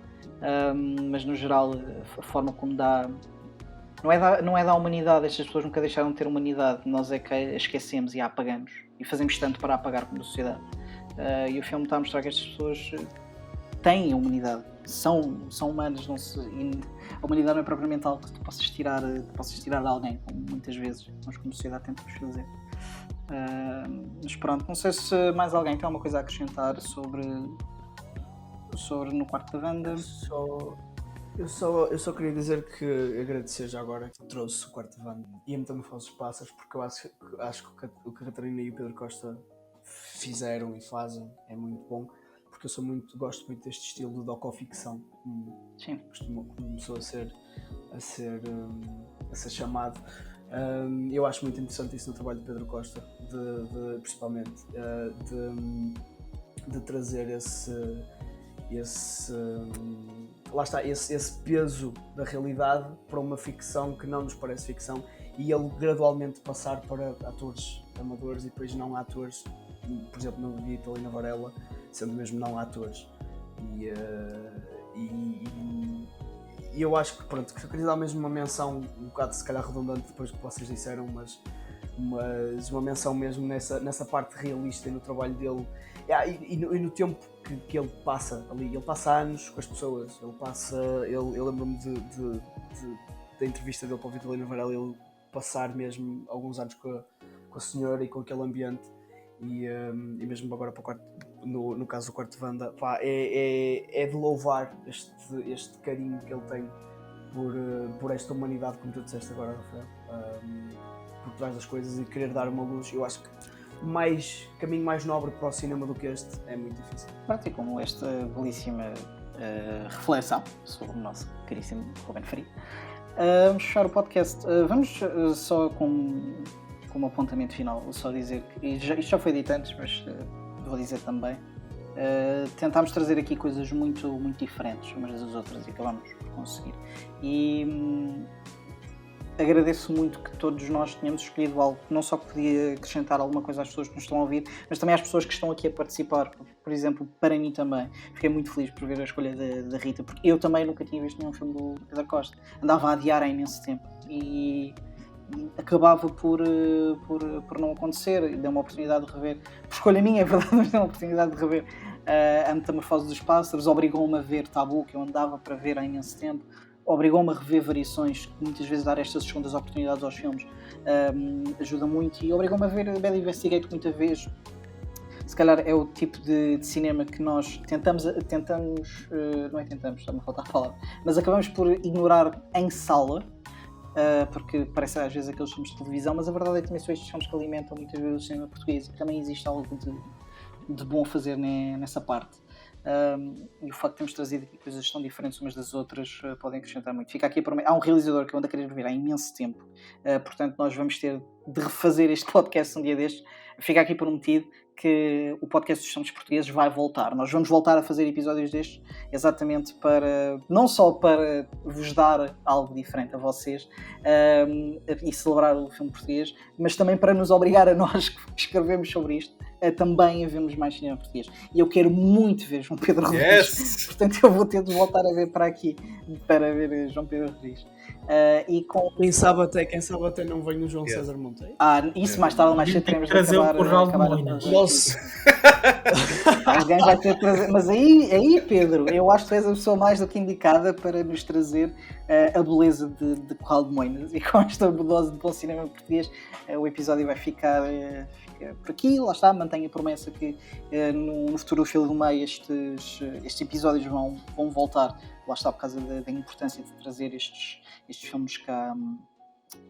Mas no geral, a forma como dá... Não é da humanidade, estas pessoas nunca deixaram de ter humanidade, nós é que a esquecemos e a apagamos, e fazemos tanto para apagar como sociedade. E o filme está a mostrar que estas pessoas têm humanidade, são humanos, a humanidade não é propriamente algo que tu possas tirar de alguém, como muitas vezes nós como sociedade tentamos fazer. Mas pronto, não sei se mais alguém tem alguma coisa a acrescentar sobre No Quarto da Wanda. Eu só queria dizer que agradecer já agora que trouxe o Quarto da Wanda e a Metamorfose dos Pássaros, porque eu acho que o que a Catarina e o Pedro Costa fizeram e fazem é muito bom, porque eu gosto muito deste estilo de docoficção, Sim. começou a ser chamado. Eu acho muito interessante isso no trabalho de Pedro Costa, principalmente de trazer lá está, esse peso da realidade para uma ficção que não nos parece ficção, e ele gradualmente passar para atores amadores e depois não atores, por exemplo no Vitor e na Varela, sendo mesmo não atores. E eu acho que, pronto, que eu queria dar mesmo uma menção, um bocado se calhar redundante depois do que vocês disseram, mas uma menção mesmo nessa parte realista e no trabalho dele, e no tempo que ele passa ali. Ele passa anos com as pessoas, eu lembro-me da entrevista dele para o Vitor Varela, ele passar mesmo alguns anos com a senhora e com aquele ambiente, e mesmo agora para o quarto, no caso do quarto Wanda, é de louvar este carinho que ele tem por esta humanidade, como tu disseste agora, Rafael, por trás das coisas, e querer dar uma luz. Eu acho que caminho mais nobre para o cinema do que este é muito difícil. Pronto, e como esta belíssima reflexão sobre o nosso caríssimo Ruben Faria, vamos fechar o podcast. Vamos só com um apontamento final, só dizer que, isto já foi dito antes, mas vou dizer também, tentámos trazer aqui coisas muito, muito diferentes umas das outras e acabámos por conseguir. E agradeço muito que todos nós tenhamos escolhido algo que não só podia acrescentar alguma coisa às pessoas que nos estão a ouvir, mas também às pessoas que estão aqui a participar. Por exemplo, para mim também, fiquei muito feliz por ver a escolha da Rita, porque eu também nunca tinha visto nenhum filme do Pedro Costa. Andava a adiar há imenso tempo e acabava por não acontecer. Deu uma oportunidade de rever, por escolha minha, é verdade, mas deu uma oportunidade de rever a Metamorfose dos Pássaros, obrigou-me a ver Tabu, que eu andava para ver há imenso tempo, obrigou-me a rever Variações, que muitas vezes dar estas segundas oportunidades aos filmes ajuda muito, e obrigou-me a ver Bad Investigate muita vez. Se calhar é o tipo de cinema que nós tentamos, não é tentamos, está-me a faltar a palavra, mas acabamos por ignorar em sala, porque parece às vezes aqueles filmes de televisão, mas a verdade é que também são estes filmes que alimentam muitas vezes o cinema português, e também existe algo de bom a fazer nessa parte. E o facto de termos trazido aqui coisas tão diferentes umas das outras podem acrescentar muito. Fica aqui há um realizador que eu ando a querer ver há imenso tempo, portanto nós vamos ter de refazer este podcast um dia destes. Fica aqui prometido que o podcast dos filmes portugueses vai voltar. Nós vamos voltar a fazer episódios destes exatamente não só para vos dar algo diferente a vocês e celebrar o filme português, mas também para nos obrigar a nós que escrevemos sobre isto também a vermos mais cinema português. E eu quero muito ver João Pedro Rodrigues, portanto eu vou ter de voltar a ver para aqui para ver João Pedro Rodrigues. Quem sabe até não vem o João César Monteiro. Isso mais tarde ou mais cedo teremos de trazer acabar. o Corral de Moinas. Nossa! Alguém vai ter de trazer. Mas aí, Pedro, eu acho que tu és a pessoa mais do que indicada para nos trazer a beleza de Corral de Moinas. E com esta dose de bom cinema português, o episódio vai ficar por aqui. Lá está, mantenho a promessa que no futuro Filo do Meio estes episódios vão voltar. Lá está, por causa da importância de trazer estes filmes cá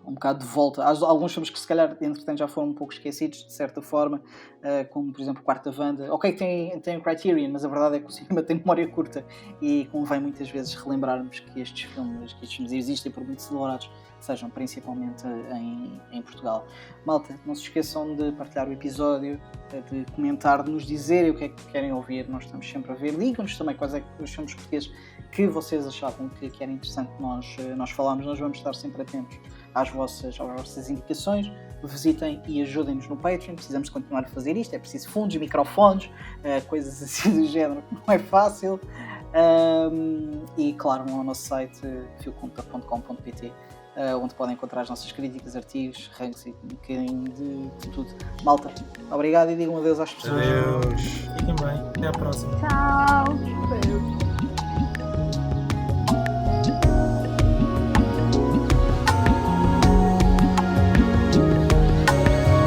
um bocado de volta. Há alguns filmes que se calhar entretanto já foram um pouco esquecidos de certa forma, como por exemplo Quarta Wanda. Ok, tem o Criterion, mas a verdade é que o cinema tem memória curta e convém muitas vezes relembrarmos que estes filmes existem, por muito celebrados sejam, principalmente em Portugal. Malta, não se esqueçam de partilhar o episódio, de comentar, de nos dizerem o que é que querem ouvir. Nós estamos sempre a ver. Digam-nos também quais é os filmes portugueses que vocês achavam que era interessante nós falarmos. Nós vamos estar sempre atentos às vossas indicações. Visitem e ajudem-nos no Patreon. Precisamos continuar a fazer isto. É preciso fundos, microfones, coisas assim do género. Não é fácil. E claro, no nosso site filconta.com.pt, onde podem encontrar as nossas críticas, artigos, rankings e um bocadinho de tudo. Malta, obrigado e digam adeus às pessoas. Adeus. Fiquem bem. Até à próxima. Tchau!